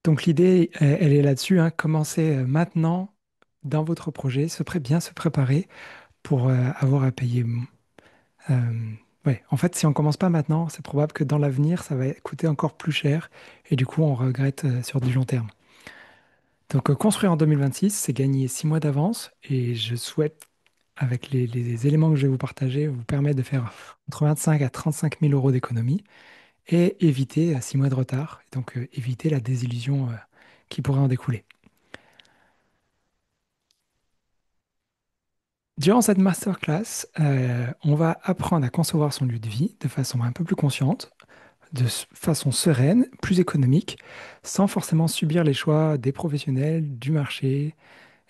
Donc l'idée, elle est là-dessus, hein. Commencez maintenant dans votre projet, bien se préparer pour avoir à payer. Euh, ouais, en fait, si on commence pas maintenant, c'est probable que dans l'avenir, ça va coûter encore plus cher et du coup, on regrette sur du long terme. Donc, construire en 2026, c'est gagner 6 mois d'avance et je souhaite, avec les éléments que je vais vous partager, vous permettre de faire entre 25 à 35 000 euros d'économie et éviter 6 mois de retard, et donc éviter la désillusion qui pourrait en découler. Durant cette masterclass, on va apprendre à concevoir son lieu de vie de façon un peu plus consciente, façon sereine, plus économique, sans forcément subir les choix des professionnels, du marché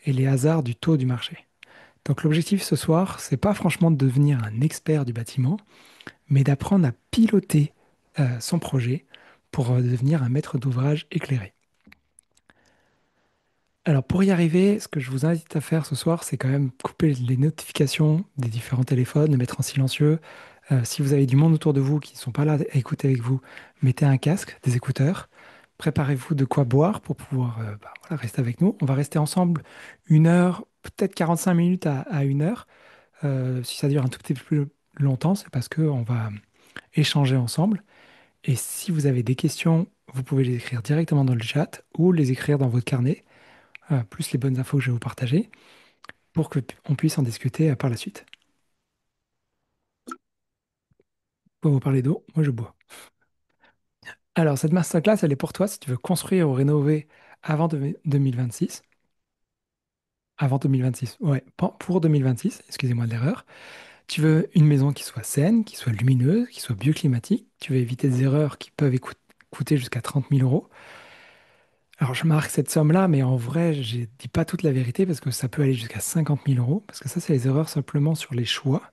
et les hasards du taux du marché. Donc l'objectif ce soir, c'est pas franchement de devenir un expert du bâtiment, mais d'apprendre à piloter son projet pour devenir un maître d'ouvrage éclairé. Alors pour y arriver, ce que je vous invite à faire ce soir, c'est quand même couper les notifications des différents téléphones, les mettre en silencieux. Si vous avez du monde autour de vous qui ne sont pas là à écouter avec vous, mettez un casque, des écouteurs. Préparez-vous de quoi boire pour pouvoir voilà, rester avec nous. On va rester ensemble 1 heure, peut-être 45 minutes à 1 heure. Si ça dure un tout petit peu plus longtemps, c'est parce qu'on va échanger ensemble. Et si vous avez des questions, vous pouvez les écrire directement dans le chat ou les écrire dans votre carnet, plus les bonnes infos que je vais vous partager, pour qu'on puisse en discuter par la suite. Pour vous parler d'eau, moi je bois. Alors, cette masterclass, elle est pour toi si tu veux construire ou rénover avant 2026. Avant 2026, ouais, pour 2026, excusez-moi de l'erreur. Tu veux une maison qui soit saine, qui soit lumineuse, qui soit bioclimatique. Tu veux éviter des erreurs qui peuvent coûter jusqu'à 30 000 euros. Alors, je marque cette somme-là, mais en vrai, je ne dis pas toute la vérité parce que ça peut aller jusqu'à 50 000 euros. Parce que ça, c'est les erreurs simplement sur les choix.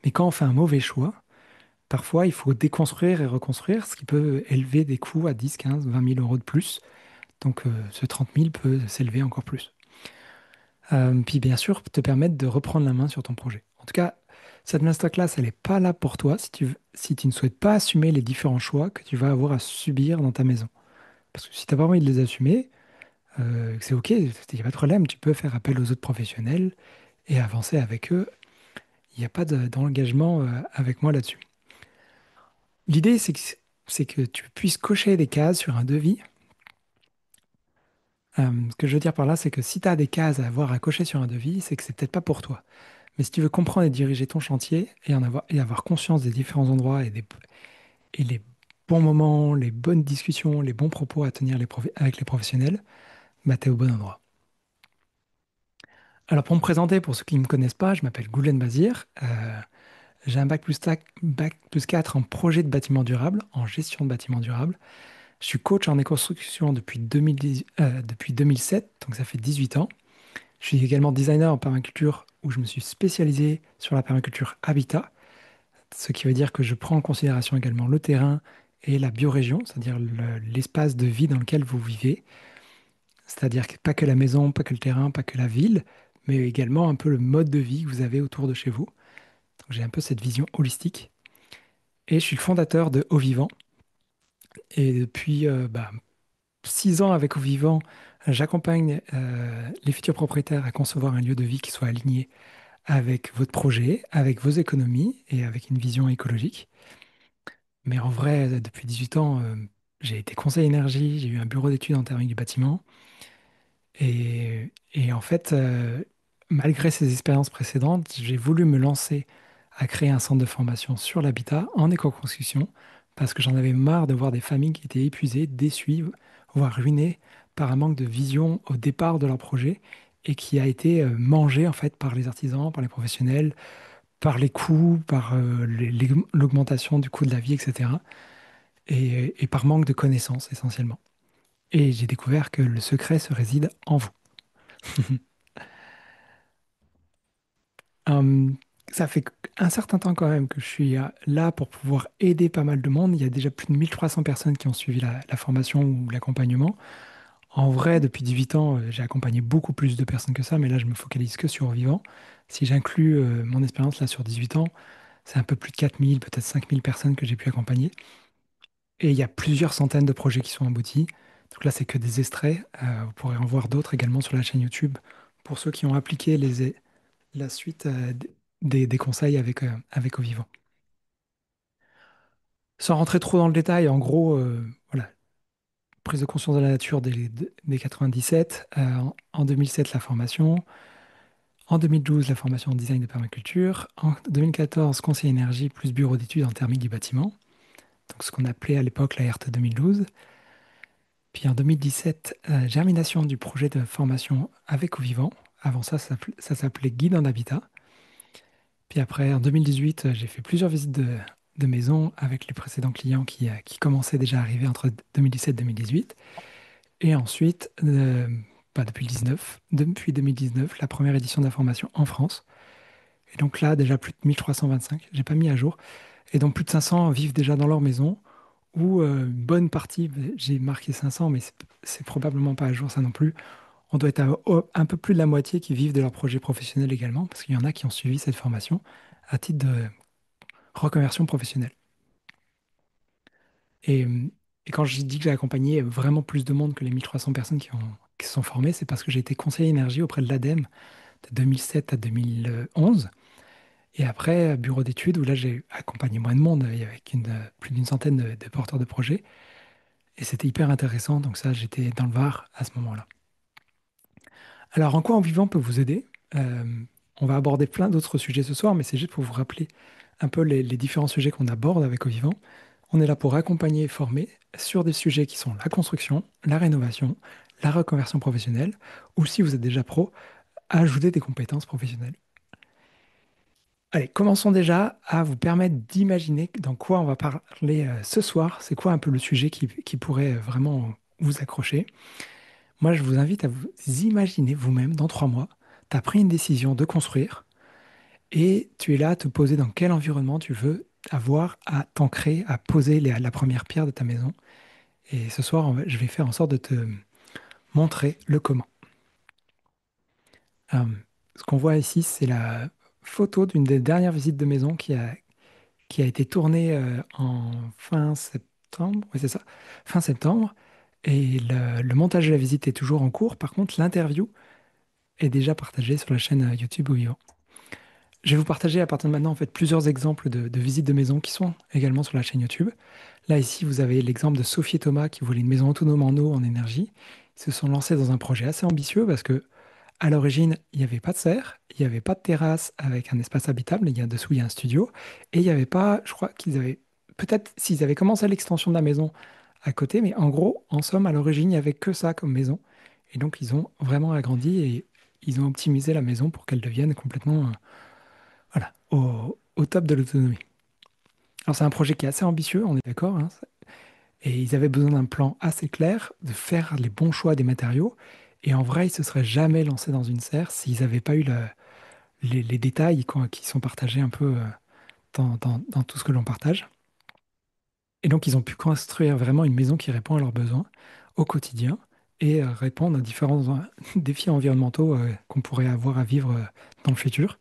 Mais quand on fait un mauvais choix, parfois, il faut déconstruire et reconstruire, ce qui peut élever des coûts à 10, 15, 20 000 euros de plus. Donc, ce 30 000 peut s'élever encore plus. Puis, bien sûr, te permettre de reprendre la main sur ton projet. En tout cas, cette masterclass, elle n'est pas là pour toi si tu ne souhaites pas assumer les différents choix que tu vas avoir à subir dans ta maison. Parce que si tu n'as pas envie de les assumer, c'est OK, il n'y a pas de problème. Tu peux faire appel aux autres professionnels et avancer avec eux. Il n'y a pas d'engagement avec moi là-dessus. L'idée, c'est que tu puisses cocher des cases sur un devis. Ce que je veux dire par là, c'est que si tu as des cases à avoir à cocher sur un devis, c'est que c'est peut-être pas pour toi. Mais si tu veux comprendre et diriger ton chantier et avoir conscience des différents endroits et les bons moments, les bonnes discussions, les bons propos à tenir avec les professionnels, bah, tu es au bon endroit. Alors pour me présenter, pour ceux qui ne me connaissent pas, je m'appelle Goulen Bazir. J'ai un bac+4 en projet de bâtiment durable, en gestion de bâtiment durable. Je suis coach en éco-construction depuis 2007, donc ça fait 18 ans. Je suis également designer en permaculture où je me suis spécialisé sur la permaculture habitat, ce qui veut dire que je prends en considération également le terrain et la biorégion, c'est-à-dire l'espace de vie dans lequel vous vivez, c'est-à-dire pas que la maison, pas que le terrain, pas que la ville, mais également un peu le mode de vie que vous avez autour de chez vous. Donc j'ai un peu cette vision holistique. Et je suis le fondateur de Au Vivant. Et depuis 6 ans avec Au Vivant, j'accompagne les futurs propriétaires à concevoir un lieu de vie qui soit aligné avec votre projet, avec vos économies et avec une vision écologique. Mais en vrai, depuis 18 ans, j'ai été conseiller énergie, j'ai eu un bureau d'études en thermique du bâtiment. Et en fait, malgré ces expériences précédentes, j'ai voulu me lancer à créer un centre de formation sur l'habitat en éco-construction parce que j'en avais marre de voir des familles qui étaient épuisées, déçues, voire ruinées par un manque de vision au départ de leur projet et qui a été mangé en fait par les artisans, par les professionnels, par les coûts, par l'augmentation du coût de la vie, etc. Et par manque de connaissances essentiellement. Et j'ai découvert que le secret se réside en vous. Hum, Ça fait un certain temps quand même que je suis là pour pouvoir aider pas mal de monde. Il y a déjà plus de 1300 personnes qui ont suivi la formation ou l'accompagnement. En vrai, depuis 18 ans, j'ai accompagné beaucoup plus de personnes que ça, mais là, je me focalise que sur Vivant. Si j'inclus mon expérience là sur 18 ans, c'est un peu plus de 4000, peut-être 5000 personnes que j'ai pu accompagner. Et il y a plusieurs centaines de projets qui sont aboutis. Donc là, c'est que des extraits. Vous pourrez en voir d'autres également sur la chaîne YouTube pour ceux qui ont appliqué la suite des conseils avec au vivant. Sans rentrer trop dans le détail, en gros, voilà, prise de conscience de la nature dès 97, en 2007 la formation, en 2012 la formation en design de permaculture, en 2014 conseil énergie plus bureau d'études en thermique du bâtiment, donc ce qu'on appelait à l'époque la RT 2012. Puis en 2017, germination du projet de formation avec au vivant. Avant ça, ça s'appelait guide en habitat. Puis après, en 2018, j'ai fait plusieurs visites de maison avec les précédents clients qui commençaient déjà à arriver entre 2017 et 2018. Et ensuite, bah, depuis 2019, la première édition de la formation en France. Et donc là, déjà plus de 1325, j'ai pas mis à jour. Et donc plus de 500 vivent déjà dans leur maison, ou une bonne partie, j'ai marqué 500, mais c'est probablement pas à jour ça non plus. On doit être à un peu plus de la moitié qui vivent de leur projet professionnel également, parce qu'il y en a qui ont suivi cette formation à titre de reconversion professionnelle. Et, euh, et quand je dis que j'ai accompagné vraiment plus de monde que les 1300 personnes qui se sont formées, c'est parce que j'ai été conseiller énergie auprès de l'ADEME de 2007 à 2011. Et après, bureau d'études, où là, j'ai accompagné moins de monde, avec plus d'une centaine de porteurs de projets. Et c'était hyper intéressant. Donc ça, j'étais dans le Var à ce moment-là. Alors, en quoi En Vivant peut vous aider? Euh, on va aborder plein d'autres sujets ce soir, mais c'est juste pour vous rappeler un peu les différents sujets qu'on aborde avec Au Vivant. On est là pour accompagner et former sur des sujets qui sont la construction, la rénovation, la reconversion professionnelle, ou si vous êtes déjà pro, ajouter des compétences professionnelles. Allez, commençons déjà à vous permettre d'imaginer dans quoi on va parler ce soir. C'est quoi un peu le sujet qui pourrait vraiment vous accrocher? Moi, je vous invite à vous imaginer vous-même dans 3 mois. Tu as pris une décision de construire et tu es là à te poser dans quel environnement tu veux avoir à t'ancrer, à poser la première pierre de ta maison. Et ce soir, je vais faire en sorte de te montrer le comment. Euh, Ce qu'on voit ici, c'est la photo d'une des dernières visites de maison qui a été tournée en fin septembre. Oui, c'est ça, fin septembre. Et le montage de la visite est toujours en cours. Par contre, l'interview est déjà partagée sur la chaîne YouTube au vivant. Je vais vous partager à partir de maintenant en fait plusieurs exemples de visites de maison qui sont également sur la chaîne YouTube. Là, ici, vous avez l'exemple de Sophie et Thomas qui voulaient une maison autonome en eau, en énergie. Ils se sont lancés dans un projet assez ambitieux parce que à l'origine, il n'y avait pas de serre, il n'y avait pas de terrasse avec un espace habitable. Dessous, il y a un studio. Et il n'y avait pas, je crois qu'ils avaient, peut-être s'ils avaient commencé l'extension de la maison à côté, mais en gros, en somme, à l'origine, il n'y avait que ça comme maison. Et donc, ils ont vraiment agrandi et ils ont optimisé la maison pour qu'elle devienne complètement, voilà, au top de l'autonomie. Alors, c'est un projet qui est assez ambitieux, on est d'accord, hein, et ils avaient besoin d'un plan assez clair, de faire les bons choix des matériaux. Et en vrai, ils ne se seraient jamais lancés dans une serre s'ils n'avaient pas eu les détails qui sont partagés un peu dans tout ce que l'on partage. Et donc, ils ont pu construire vraiment une maison qui répond à leurs besoins au quotidien et répondre à différents défis environnementaux qu'on pourrait avoir à vivre dans le futur.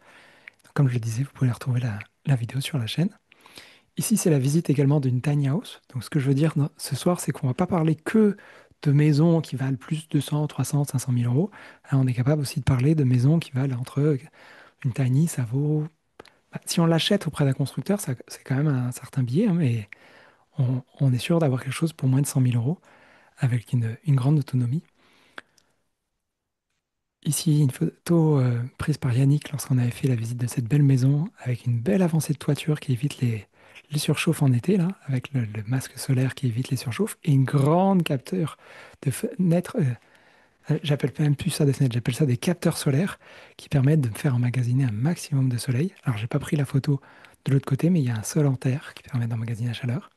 Comme je le disais, vous pouvez retrouver la vidéo sur la chaîne. Ici, c'est la visite également d'une tiny house. Donc, ce que je veux dire ce soir, c'est qu'on ne va pas parler que de maisons qui valent plus de 200, 300, 500 000 euros. Hein, on est capable aussi de parler de maisons qui valent entre une tiny, ça vaut. Bah, si on l'achète auprès d'un constructeur, c'est quand même un certain billet, hein, mais on est sûr d'avoir quelque chose pour moins de 100 000 euros avec une grande autonomie. Ici, une photo prise par Yannick lorsqu'on avait fait la visite de cette belle maison avec une belle avancée de toiture qui évite les surchauffes en été, là, avec le masque solaire qui évite les surchauffes et une grande capteur de fenêtres. J'appelle même plus ça des fenêtres, j'appelle ça des capteurs solaires qui permettent de faire emmagasiner un maximum de soleil. Alors, j'ai pas pris la photo de l'autre côté, mais il y a un sol en terre qui permet d'emmagasiner la chaleur.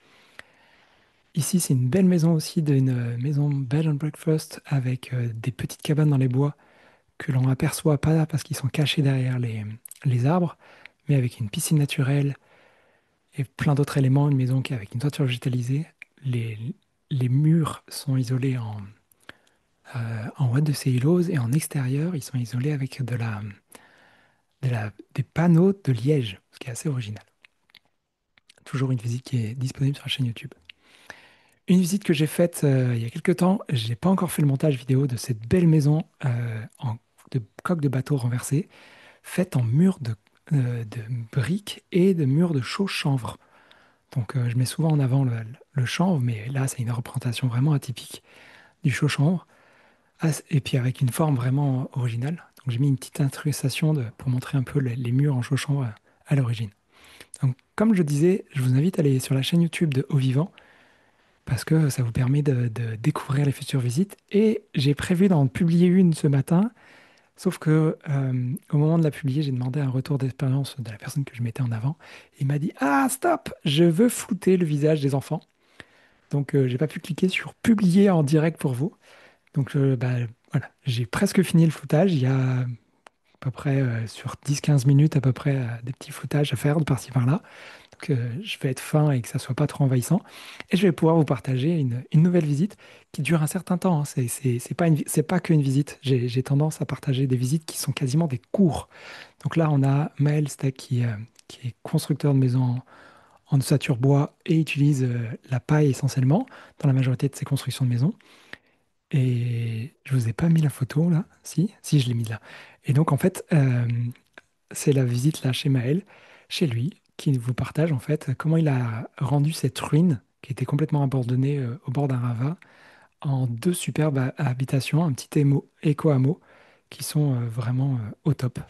Ici, c'est une belle maison aussi, d'une maison bed and breakfast avec des petites cabanes dans les bois que l'on aperçoit pas parce qu'ils sont cachés derrière les arbres, mais avec une piscine naturelle et plein d'autres éléments. Une maison qui est avec une toiture végétalisée. Les, les murs sont isolés en ouate de cellulose et en extérieur, ils sont isolés avec des panneaux de liège, ce qui est assez original. Toujours une visite qui est disponible sur la chaîne YouTube. Une visite que j'ai faite il y a quelques temps, j'ai pas encore fait le montage vidéo de cette belle maison de coque de bateau renversée, faite en mur de briques et de murs de chaux chanvre. Donc je mets souvent en avant le chanvre, mais là c'est une représentation vraiment atypique du chaux chanvre. Ah, et puis avec une forme vraiment originale. Donc j'ai mis une petite incrustation pour montrer un peu les murs en chaux chanvre à l'origine. Donc comme je disais, je vous invite à aller sur la chaîne YouTube de Au Vivant parce que ça vous permet de découvrir les futures visites. Et j'ai prévu d'en publier une ce matin, sauf que au moment de la publier, j'ai demandé un retour d'expérience de la personne que je mettais en avant. Il m'a dit, ah, stop, je veux flouter le visage des enfants. Donc j'ai pas pu cliquer sur publier en direct pour vous. Donc bah, voilà, j'ai presque fini le floutage. Il y a à peu près sur 10-15 minutes à peu près des petits floutages à faire de par-ci par-là. Que je vais être fin et que ça soit pas trop envahissant. Et je vais pouvoir vous partager une nouvelle visite qui dure un certain temps, hein. C'est pas c'est pas qu'une visite. J'ai tendance à partager des visites qui sont quasiment des cours. Donc là, on a Maël Steck qui est constructeur de maisons en ossature bois et utilise la paille essentiellement dans la majorité de ses constructions de maisons. Et je vous ai pas mis la photo là. Si, je l'ai mis là. Et donc en fait, c'est la visite là chez Maël, chez lui, qui vous partage en fait comment il a rendu cette ruine qui était complètement abandonnée au bord d'un ravin en deux superbes habitations, un petit éco-hameau qui sont vraiment au top.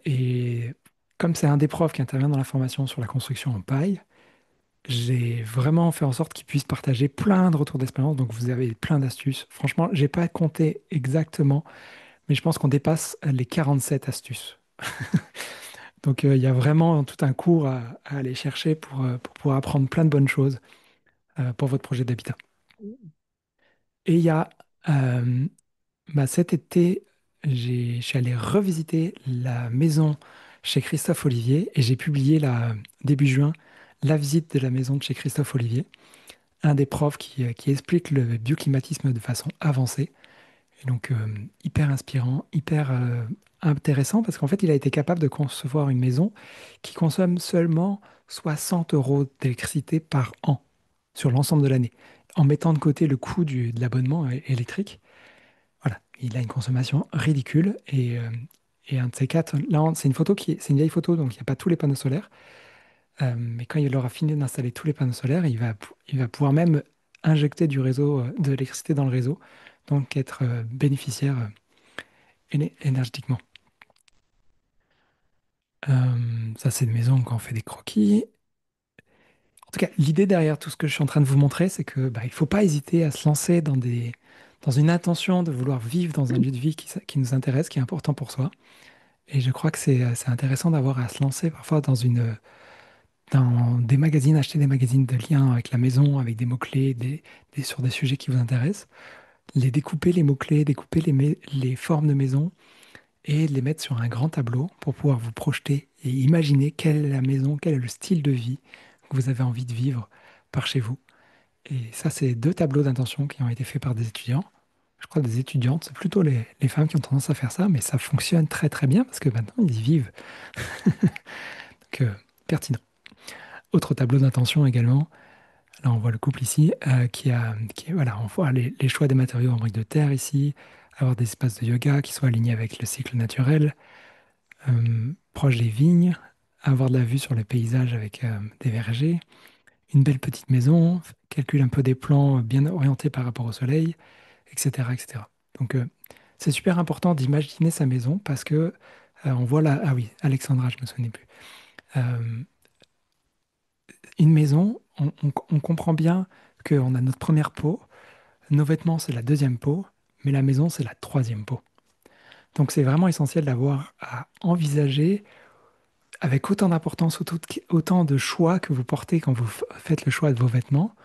Et comme c'est un des profs qui intervient dans la formation sur la construction en paille, j'ai vraiment fait en sorte qu'il puisse partager plein de retours d'expérience. Donc vous avez plein d'astuces. Franchement, j'ai pas compté exactement, mais je pense qu'on dépasse les 47 astuces. Donc, il y a vraiment tout un cours à aller chercher pour pouvoir apprendre plein de bonnes choses pour votre projet d'habitat. Et il y a, euh, bah, cet été, je suis allé revisiter la maison chez Christophe Olivier et j'ai publié début juin la visite de la maison de chez Christophe Olivier, un des profs qui explique le bioclimatisme de façon avancée. Et donc, hyper inspirant, hyper intéressant, parce qu'en fait, il a été capable de concevoir une maison qui consomme seulement 60 euros d'électricité par an sur l'ensemble de l'année, en mettant de côté le coût de l'abonnement électrique. Voilà, il a une consommation ridicule. Et un de ces quatre, là, c'est une photo c'est une vieille photo, donc il n'y a pas tous les panneaux solaires. Mais quand il aura fini d'installer tous les panneaux solaires, il va pouvoir même injecter du réseau, de l'électricité dans le réseau, donc être bénéficiaire énergétiquement. Ça, c'est une maison quand on fait des croquis. En tout cas, l'idée derrière tout ce que je suis en train de vous montrer, c'est que bah, il ne faut pas hésiter à se lancer dans une intention de vouloir vivre dans un lieu de vie qui nous intéresse, qui est important pour soi. Et je crois que c'est intéressant d'avoir à se lancer parfois dans des magazines, acheter des magazines de liens avec la maison, avec des mots-clés, sur des sujets qui vous intéressent, les découper, les mots-clés, découper les formes de maison et les mettre sur un grand tableau pour pouvoir vous projeter et imaginer quelle est la maison, quel est le style de vie que vous avez envie de vivre par chez vous. Et ça, c'est deux tableaux d'intention qui ont été faits par des étudiants. Je crois des étudiantes, c'est plutôt les femmes qui ont tendance à faire ça, mais ça fonctionne très très bien parce que maintenant ils y vivent. Donc, pertinent. Autre tableau d'intention également. Là, on voit le couple ici voilà, on voit les choix des matériaux en briques de terre ici, avoir des espaces de yoga qui soient alignés avec le cycle naturel, proche des vignes, avoir de la vue sur les paysages avec des vergers, une belle petite maison, calcule un peu des plans bien orientés par rapport au soleil, etc., etc. Donc, c'est super important d'imaginer sa maison parce que on voit là, ah oui, Alexandra, je me souvenais plus. Euh, une maison, on comprend bien qu'on a notre première peau, nos vêtements, c'est la deuxième peau, mais la maison, c'est la troisième peau. Donc, c'est vraiment essentiel d'avoir à envisager avec autant d'importance, autant de choix que vous portez quand vous faites le choix de vos vêtements,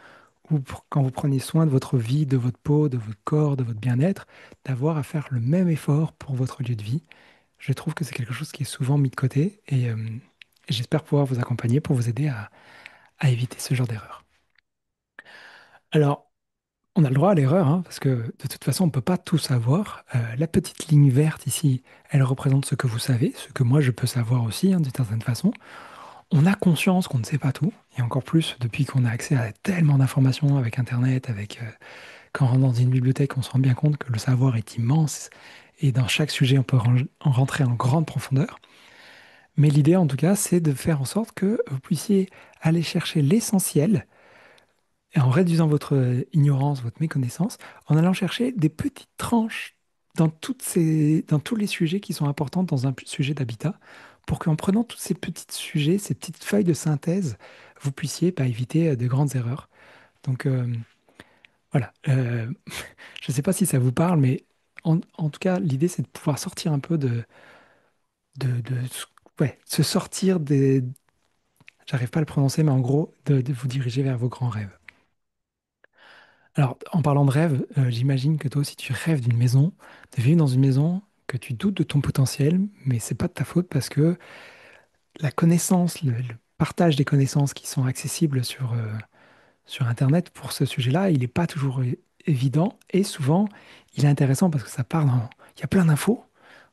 ou quand vous prenez soin de votre vie, de votre peau, de votre corps, de votre bien-être, d'avoir à faire le même effort pour votre lieu de vie. Je trouve que c'est quelque chose qui est souvent mis de côté et j'espère pouvoir vous accompagner pour vous aider à éviter ce genre d'erreur. Alors, on a le droit à l'erreur, hein, parce que de toute façon, on ne peut pas tout savoir. La petite ligne verte ici, elle représente ce que vous savez, ce que moi je peux savoir aussi, hein, d'une certaine façon. on a conscience qu'on ne sait pas tout, et encore plus depuis qu'on a accès à tellement d'informations avec Internet, quand on rentre dans une bibliothèque, on se rend bien compte que le savoir est immense, et dans chaque sujet, on peut en rentrer en grande profondeur. Mais l'idée, en tout cas, c'est de faire en sorte que vous puissiez aller chercher l'essentiel, et en réduisant votre ignorance, votre méconnaissance, en allant chercher des petites tranches dans tous les sujets qui sont importants dans un sujet d'habitat, pour qu'en prenant tous ces petits sujets, ces petites feuilles de synthèse, vous puissiez éviter de grandes erreurs. Donc voilà. Je ne sais pas si ça vous parle, mais en tout cas, l'idée, c'est de pouvoir sortir un peu ouais, se sortir des, j'arrive pas à le prononcer, mais en gros, de vous diriger vers vos grands rêves. Alors, en parlant de rêve, j'imagine que toi aussi tu rêves d'une maison, de vivre dans une maison, que tu doutes de ton potentiel, mais c'est pas de ta faute parce que la connaissance, le partage des connaissances qui sont accessibles sur Internet pour ce sujet-là, il n'est pas toujours évident et souvent il est intéressant parce que il y a plein d'infos.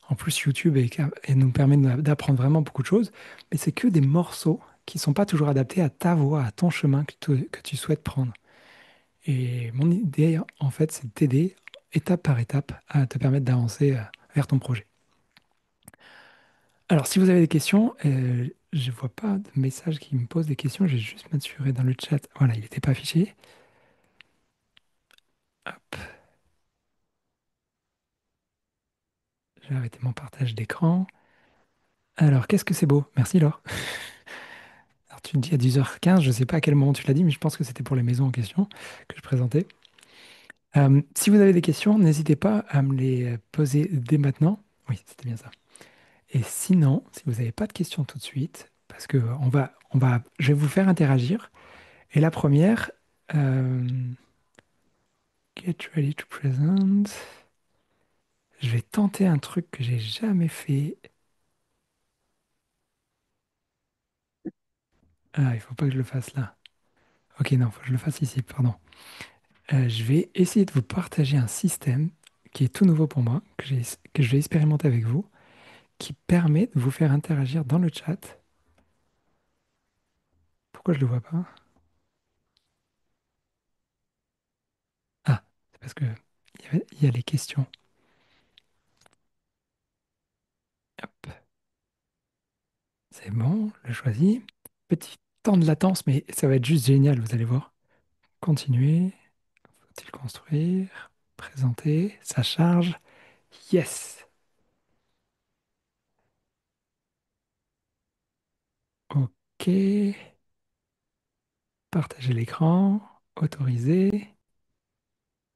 En plus, YouTube nous permet d'apprendre vraiment beaucoup de choses, mais c'est que des morceaux qui sont pas toujours adaptés à ta voie, à ton chemin que tu souhaites prendre. Et mon idée, en fait, c'est de t'aider étape par étape à te permettre d'avancer vers ton projet. Alors, si vous avez des questions, je ne vois pas de message qui me pose des questions. Je vais juste m'assurer dans le chat. Voilà, il n'était pas affiché. Hop, je vais arrêter mon partage d'écran. Alors, qu'est-ce que c'est beau? Merci, Laure. Alors, tu me dis à 10h15, je ne sais pas à quel moment tu l'as dit, mais je pense que c'était pour les maisons en question que je présentais. Si vous avez des questions, n'hésitez pas à me les poser dès maintenant. Oui, c'était bien ça. Et sinon, si vous n'avez pas de questions tout de suite, parce que je vais vous faire interagir. Et la première, euh, get ready to present. Je vais tenter un truc que j'ai jamais fait. Ah, il faut pas que je le fasse là. Ok, non, il faut que je le fasse ici, pardon. Je vais essayer de vous partager un système qui est tout nouveau pour moi, que je vais expérimenter avec vous, qui permet de vous faire interagir dans le chat. Pourquoi je ne le vois pas? Ah, c'est parce que il y a les questions. Hop. C'est bon, je le choisis. Petit temps de latence, mais ça va être juste génial, vous allez voir. Continuer. Faut-il construire? Présenter. Ça charge. Yes. OK. Partager l'écran. Autoriser.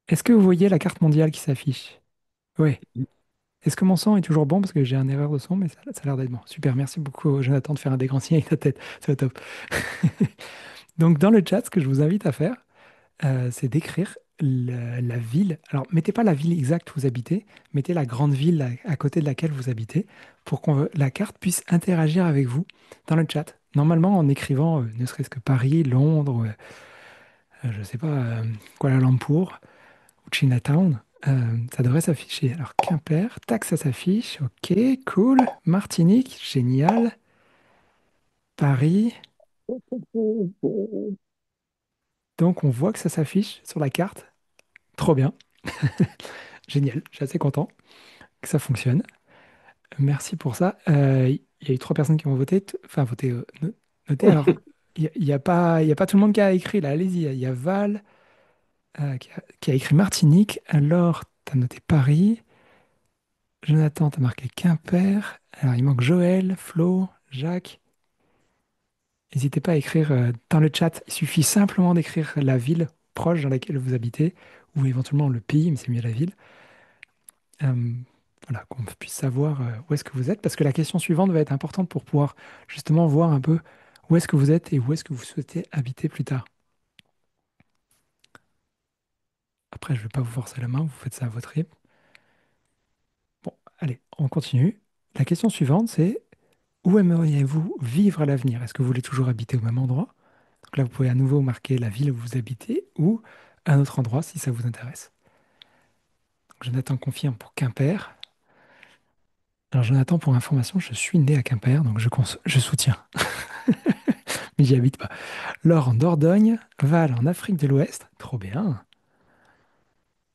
Est-ce que vous voyez la carte mondiale qui s'affiche? Oui. Est-ce que mon son est toujours bon? Parce que j'ai un erreur de son, mais ça a l'air d'être bon. Super, merci beaucoup, Jonathan, de faire un des grands signes avec ta tête. C'est top. Donc, dans le chat, ce que je vous invite à faire, c'est d'écrire la ville. Alors, mettez pas la ville exacte où vous habitez, mettez la grande ville à côté de laquelle vous habitez pour que la carte puisse interagir avec vous dans le chat. Normalement, en écrivant ne serait-ce que Paris, Londres, je ne sais pas, Kuala Lumpur ou Chinatown, ça devrait s'afficher. Alors, Quimper, tac, ça s'affiche. Ok, cool. Martinique, génial. Paris, donc on voit que ça s'affiche sur la carte. Trop bien. Génial, je suis assez content que ça fonctionne. Merci pour ça. Il y a eu trois personnes qui ont voté, enfin voté, noté. Alors, il y a pas tout le monde qui a écrit là. Allez-y, il y a Val qui a écrit Martinique. Alors, tu as noté Paris. Jonathan, tu as marqué Quimper. Alors, il manque Joël, Flo, Jacques. N'hésitez pas à écrire dans le chat. Il suffit simplement d'écrire la ville proche dans laquelle vous habitez ou éventuellement le pays, mais c'est mieux la ville. Euh, voilà, qu'on puisse savoir où est-ce que vous êtes, parce que la question suivante va être importante pour pouvoir justement voir un peu où est-ce que vous êtes et où est-ce que vous souhaitez habiter plus tard. Après, je ne vais pas vous forcer la main, vous faites ça à votre rythme. Bon, allez, on continue. La question suivante, c'est où aimeriez-vous vivre à l'avenir? Est-ce que vous voulez toujours habiter au même endroit? Donc là, vous pouvez à nouveau marquer la ville où vous habitez ou un autre endroit si ça vous intéresse. Donc, Jonathan confirme pour Quimper. Alors Jonathan, pour information, je suis né à Quimper, donc je soutiens. mais j'y habite pas. Laure en Dordogne, Val en Afrique de l'Ouest, trop bien.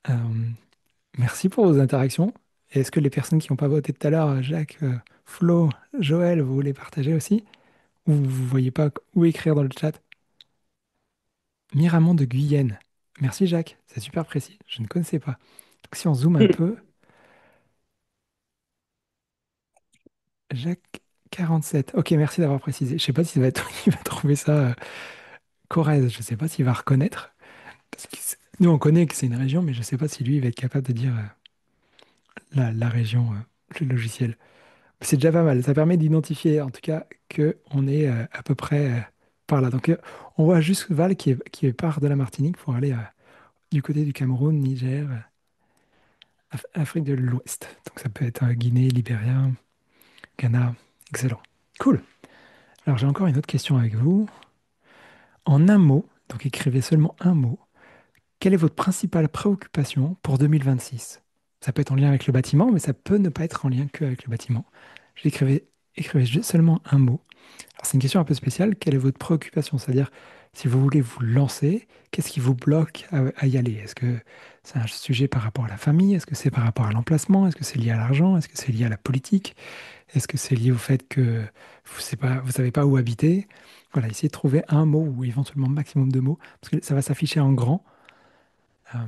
Euh, Merci pour vos interactions. Et est-ce que les personnes qui n'ont pas voté tout à l'heure, Jacques, Flo, Joël, vous les partagez aussi? Ou vous voyez pas où écrire dans le chat? Miramont de Guyenne. Merci Jacques, c'est super précis. Je ne connaissais pas. Donc si on zoome un peu, Jacques 47. Ok, merci d'avoir précisé. Je sais pas s'il va, il va trouver ça Corrèze. Je sais pas s'il va reconnaître. Parce que nous, on connaît que c'est une région, mais je sais pas si lui, il va être capable de dire la région, le logiciel. C'est déjà pas mal. Ça permet d'identifier, en tout cas, que on est à peu près par là. Donc, on voit juste Val qui est part de la Martinique pour aller du côté du Cameroun, Niger, Afrique de l'Ouest. Donc, ça peut être Guinée, Libéria, Ghana. Excellent. Cool. Alors, j'ai encore une autre question avec vous. En un mot, donc écrivez seulement un mot, quelle est votre principale préoccupation pour 2026? Ça peut être en lien avec le bâtiment, mais ça peut ne pas être en lien que avec le bâtiment. Écrivez juste seulement un mot. Alors, c'est une question un peu spéciale. Quelle est votre préoccupation? C'est-à-dire, si vous voulez vous lancer, qu'est-ce qui vous bloque à y aller? Est-ce que c'est un sujet par rapport à la famille? Est-ce que c'est par rapport à l'emplacement? Est-ce que c'est lié à l'argent? Est-ce que c'est lié à la politique? Est-ce que c'est lié au fait que vous savez pas où habiter? Voilà, essayez de trouver un mot ou éventuellement maximum de mots, parce que ça va s'afficher en grand euh,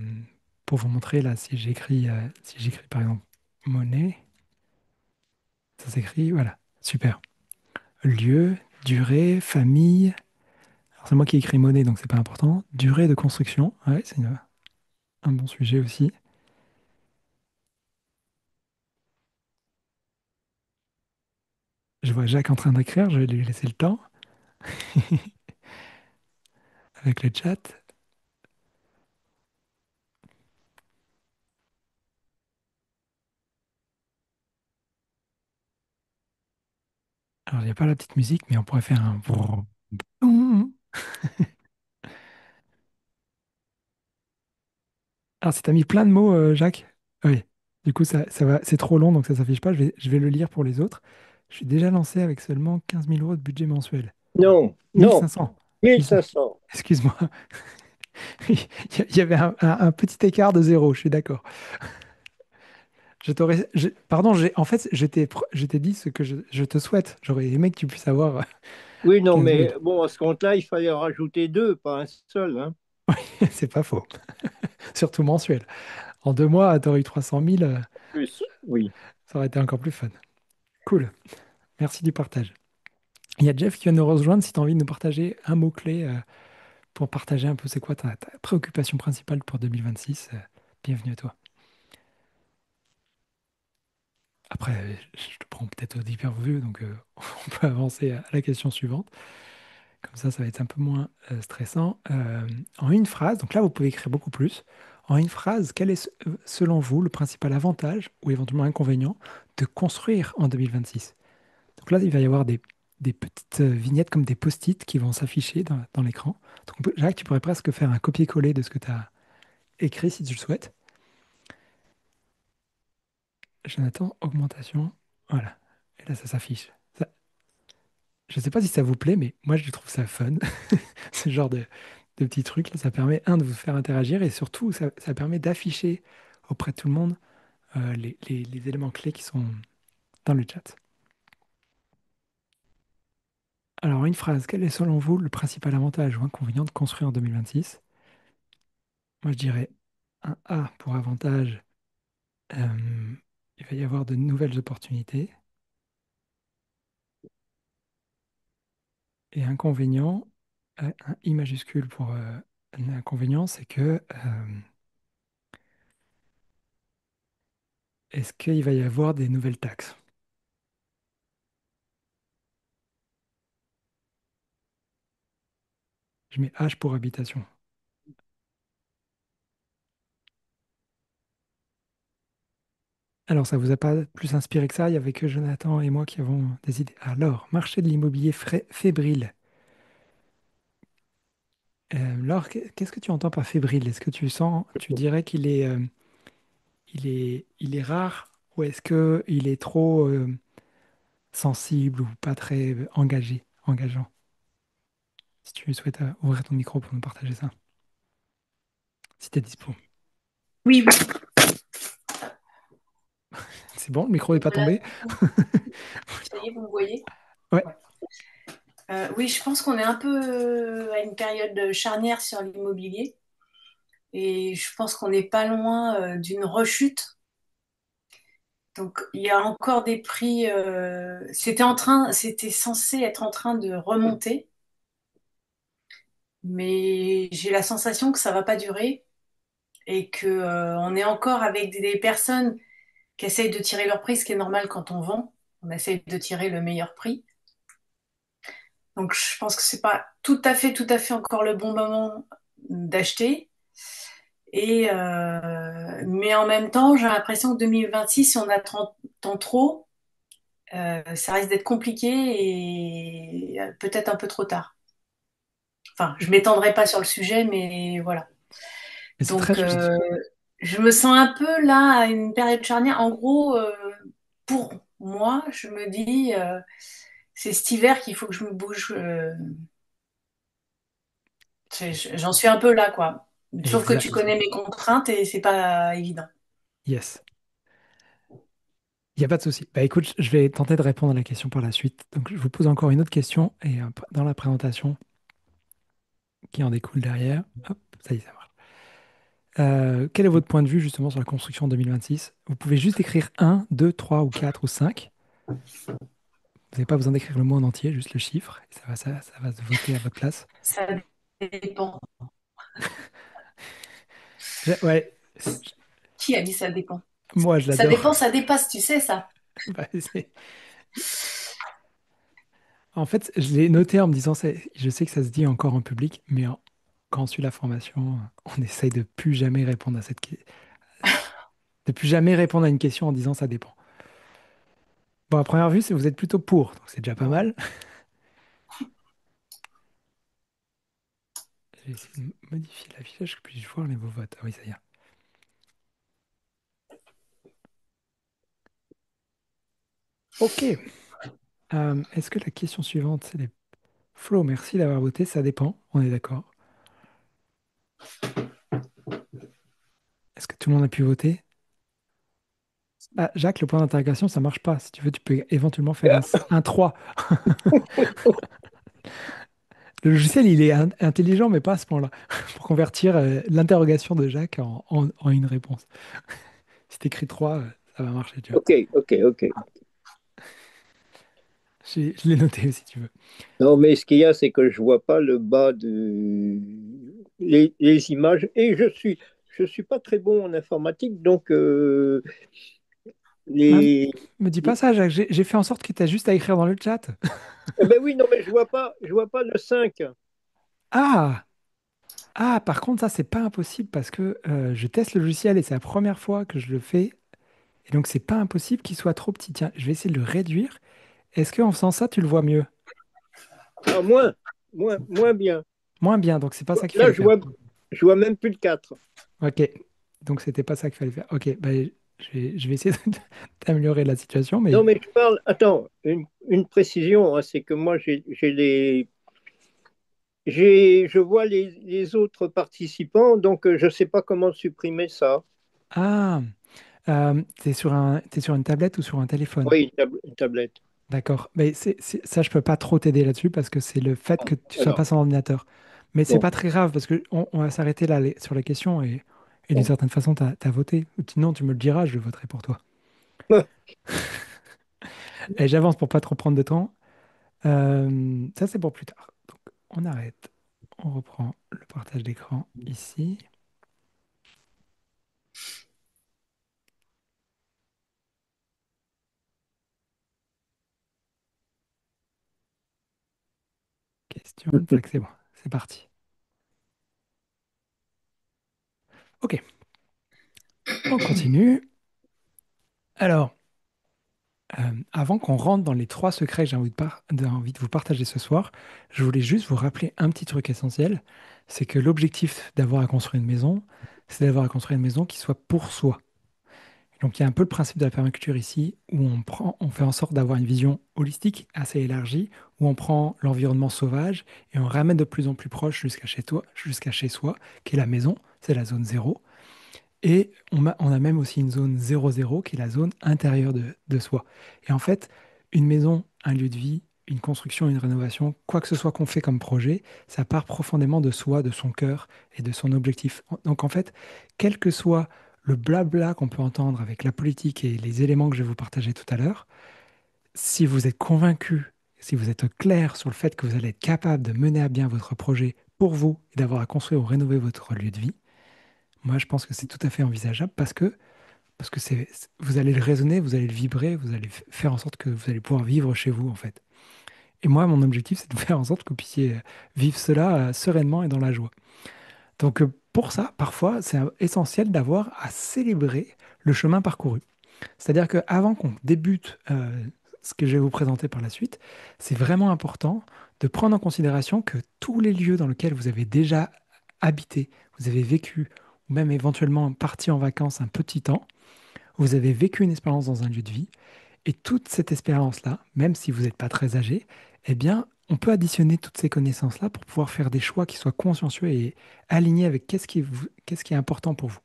pour vous montrer là si j'écris par exemple monnaie, ça s'écrit, voilà, super. Lieu, durée, famille. Alors, c'est moi qui ai écrit monnaie, donc c'est pas important. Durée de construction, ouais, un bon sujet aussi. Je vois Jacques en train d'écrire, je vais lui laisser le temps avec le chat. Alors, il n'y a pas la petite musique, mais on pourrait faire un... Alors, si tu as mis plein de mots, Jacques, oui. Du coup, ça va, c'est trop long, donc ça s'affiche pas. Je vais le lire pour les autres. Je suis déjà lancé avec seulement 15 000 euros de budget mensuel. Non, non, 1500. 1500. 1500. Excuse-moi. Il y avait un petit écart de zéro, je suis d'accord. Pardon, en fait, je t'ai dit ce que je te souhaite. J'aurais aimé que tu puisses avoir Oui, non, 15 000. mais bon, à ce compte-là, il fallait en rajouter deux, pas un seul, hein. C'est pas faux. Surtout mensuel. En 2 mois, tu aurais eu 300 000, Plus, oui. ça aurait été encore plus fun. Cool. Merci du partage. Il y a Jeff qui vient nous rejoindre. Si tu as envie de nous partager un mot-clé pour partager un peu c'est quoi ta préoccupation principale pour 2026, bienvenue à toi. Après, je te prends peut-être d'hyper vieux, donc on peut avancer à la question suivante. Comme ça va être un peu moins stressant. En une phrase, donc là, vous pouvez écrire beaucoup plus. En une phrase, quel est selon vous le principal avantage ou éventuellement inconvénient de construire en 2026? Donc là, il va y avoir des petites vignettes comme des post-it qui vont s'afficher dans l'écran. Donc, Jacques, tu pourrais presque faire un copier-coller de ce que tu as écrit si tu le souhaites. Jonathan, augmentation. Voilà. Et là, ça s'affiche. Je ne sais pas si ça vous plaît, mais moi, je trouve ça fun. Ce genre de petits trucs, là, ça permet, un, de vous faire interagir et surtout, ça permet d'afficher auprès de tout le monde les éléments clés qui sont dans le chat. Alors, une phrase. Quel est selon vous le principal avantage ou inconvénient de construire en 2026? Moi, je dirais un A pour avantage. euh, il va y avoir de nouvelles opportunités. Et inconvénient, un I majuscule pour l'inconvénient, c'est que est-ce qu'il va y avoir des nouvelles taxes? Je mets H pour habitation. Alors, ça vous a pas plus inspiré que ça? Il y avait que Jonathan et moi qui avons des idées. Alors, marché de l'immobilier fébrile. Laure, qu'est-ce que tu entends par fébrile? Est-ce que tu dirais qu'il est, il est rare ou est-ce que il est trop sensible ou pas très engageant? Si tu souhaites ouvrir ton micro pour nous partager ça, si tu es dispo. Oui, oui. C'est bon, le micro n'est pas Voilà, tombé? ça y est, vous me voyez? Ouais. Ouais. Oui, je pense qu'on est un peu à une période charnière sur l'immobilier et je pense qu'on n'est pas loin d'une rechute. Donc, il y a encore des prix. C'était censé être en train de remonter, mais j'ai la sensation que ça va pas durer et que on est encore avec des personnes qui essayent de tirer leur prix, ce qui est normal quand on vend. On essaye de tirer le meilleur prix. Donc, je pense que c'est pas tout à fait encore le bon moment d'acheter. Mais en même temps, j'ai l'impression que 2026, si on attend trop, ça risque d'être compliqué et peut-être un peu trop tard. Enfin, je m'étendrai pas sur le sujet, mais voilà. Mais c'est très Donc, juste. je me sens un peu là à une période charnière. En gros, pour moi, je me dis, c'est cet hiver qu'il faut que je me bouge. J'en suis un peu là, quoi. Sauf que tu Exact. connais mes contraintes et c'est pas évident. Yes. Il n'y a pas de souci. Bah écoute, je vais tenter de répondre à la question par la suite. Donc je vous pose encore une autre question et dans la présentation qui en découle derrière. Hop, ça y est, ça marche. Quel est votre point de vue justement sur la construction en 2026? Vous pouvez juste écrire un, 2, 3 ou 4 ou 5. Vous n'avez pas besoin d'écrire le mot en entier, juste le chiffre. Et ça va se voter à votre place. Ça dépend. Ouais, Qui a dit ça dépend? moi je Ça l'adore. dépend, ça dépasse, tu sais ça. Bah, en fait, je l'ai noté en me disant, je sais que ça se dit encore en public, mais quand on suit la formation, on essaye de plus jamais répondre à de plus jamais répondre à une question en disant ça dépend. Bon, à première vue, vous êtes plutôt pour, donc c'est déjà pas mal. J'ai essayé de modifier l'affichage que puis-je voir vos votes. Ah oui, ça y est. Ok. Est-ce que la question suivante, c'est les... Flo, merci d'avoir voté, ça dépend, on est d'accord. Est-ce que tout le monde a pu voter? Ah, Jacques, le point d'interrogation, ça marche pas. Si tu veux, tu peux éventuellement faire un 3. Le logiciel, il est intelligent, mais pas à ce point-là, pour convertir l'interrogation de Jacques en une réponse. Si tu écris 3, ça va marcher, tu vois. Ok, ok, ok. Je l'ai noté si tu veux. Non, mais ce qu'il y a, c'est que je vois pas le bas les images et je suis pas très bon en informatique, donc Ah, les, me dis pas ça, Jacques. J'ai fait en sorte que tu as juste à écrire dans le chat. eh ben oui, non, mais je vois pas le 5. Ah! Ah, par contre, ça, c'est pas impossible parce que je teste le logiciel et c'est la première fois que je le fais. Et donc, c'est pas impossible qu'il soit trop petit. Tiens, je vais essayer de le réduire. Est-ce qu'en faisant ça, tu le vois mieux? Ah, moins bien. Moins bien, donc c'est pas ça qu'il Là, fallait faire. je vois même plus le 4. Ok, donc c'était pas ça qu'il fallait faire. Ok, bah, je vais essayer d'améliorer la situation, mais... Non, mais je parle, attends, une précision, hein, c'est que moi, je vois les autres participants, donc je ne sais pas comment supprimer ça. Ah, t'es sur une tablette ou sur un téléphone? Oui, une tablette. D'accord. Mais ça, je peux pas trop t'aider là-dessus parce que c'est le fait que tu sois Alors, pas sur l'ordinateur. Mais c'est bon, pas très grave parce que on va s'arrêter là sur la question et d'une bon. certaine façon, tu as voté. Ou sinon, tu me le diras, je voterai pour toi. Et j'avance pour pas trop prendre de temps. Ça, c'est pour plus tard. Donc, on arrête. On reprend le partage d'écran ici. Question. Tac, c'est bon. C'est parti. Ok, on continue. Alors, avant qu'on rentre dans les trois secrets que j'ai envie de vous partager ce soir, je voulais juste vous rappeler un petit truc essentiel. C'est que l'objectif d'avoir à construire une maison, c'est d'avoir à construire une maison qui soit pour soi. Donc il y a un peu le principe de la permaculture ici, où on fait en sorte d'avoir une vision holistique assez élargie, où on prend l'environnement sauvage et on ramène de plus en plus proche jusqu'à chez soi, qui est la maison, c'est la zone zéro. Et on a même aussi une zone 0,0 qui est la zone intérieure de soi. Et en fait, une maison, un lieu de vie, une construction, une rénovation, quoi que ce soit qu'on fait comme projet, ça part profondément de soi, de son cœur et de son objectif. Donc en fait, quel que soit le blabla qu'on peut entendre avec la politique et les éléments que je vais vous partager tout à l'heure, si vous êtes convaincu, si vous êtes clair sur le fait que vous allez être capable de mener à bien votre projet pour vous et d'avoir à construire ou rénover votre lieu de vie, moi je pense que c'est tout à fait envisageable parce que vous allez le raisonner, vous allez le vibrer, vous allez faire en sorte que vous allez pouvoir vivre chez vous, en fait. Et moi, mon objectif, c'est de faire en sorte que vous puissiez vivre cela sereinement et dans la joie. Donc, pour ça, parfois, c'est essentiel d'avoir à célébrer le chemin parcouru. C'est-à-dire qu'avant qu'on débute ce que je vais vous présenter par la suite, c'est vraiment important de prendre en considération que tous les lieux dans lesquels vous avez déjà habité, vous avez vécu, ou même éventuellement parti en vacances un petit temps, vous avez vécu une expérience dans un lieu de vie, et toute cette expérience-là, même si vous n'êtes pas très âgé, eh bien, on peut additionner toutes ces connaissances-là pour pouvoir faire des choix qui soient consciencieux et alignés avec qu'est-ce qui est important pour vous.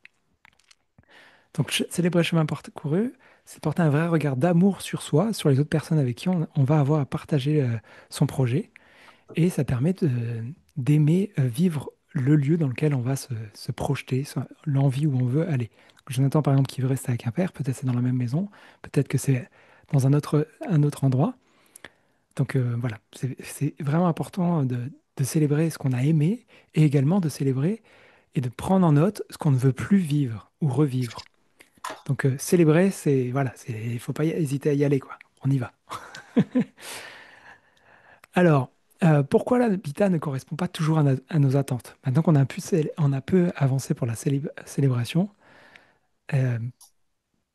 Donc, célébrer le chemin parcouru, c'est porter un vrai regard d'amour sur soi, sur les autres personnes avec qui on va avoir à partager son projet, et ça permet d'aimer vivre le lieu dans lequel on va se projeter, l'envie où on veut aller. Jonathan, par exemple, qui veut rester à Quimper, peut-être c'est dans la même maison, peut-être que c'est dans un autre endroit. Donc voilà, c'est vraiment important de célébrer ce qu'on a aimé et également de célébrer et de prendre en note ce qu'on ne veut plus vivre ou revivre. Donc célébrer, c'est voilà, il faut pas hésiter à y aller, quoi. On y va. Alors, pourquoi l'habitat ne correspond pas toujours à nos attentes? Maintenant qu'on a on a peu avancé pour la célébration, euh,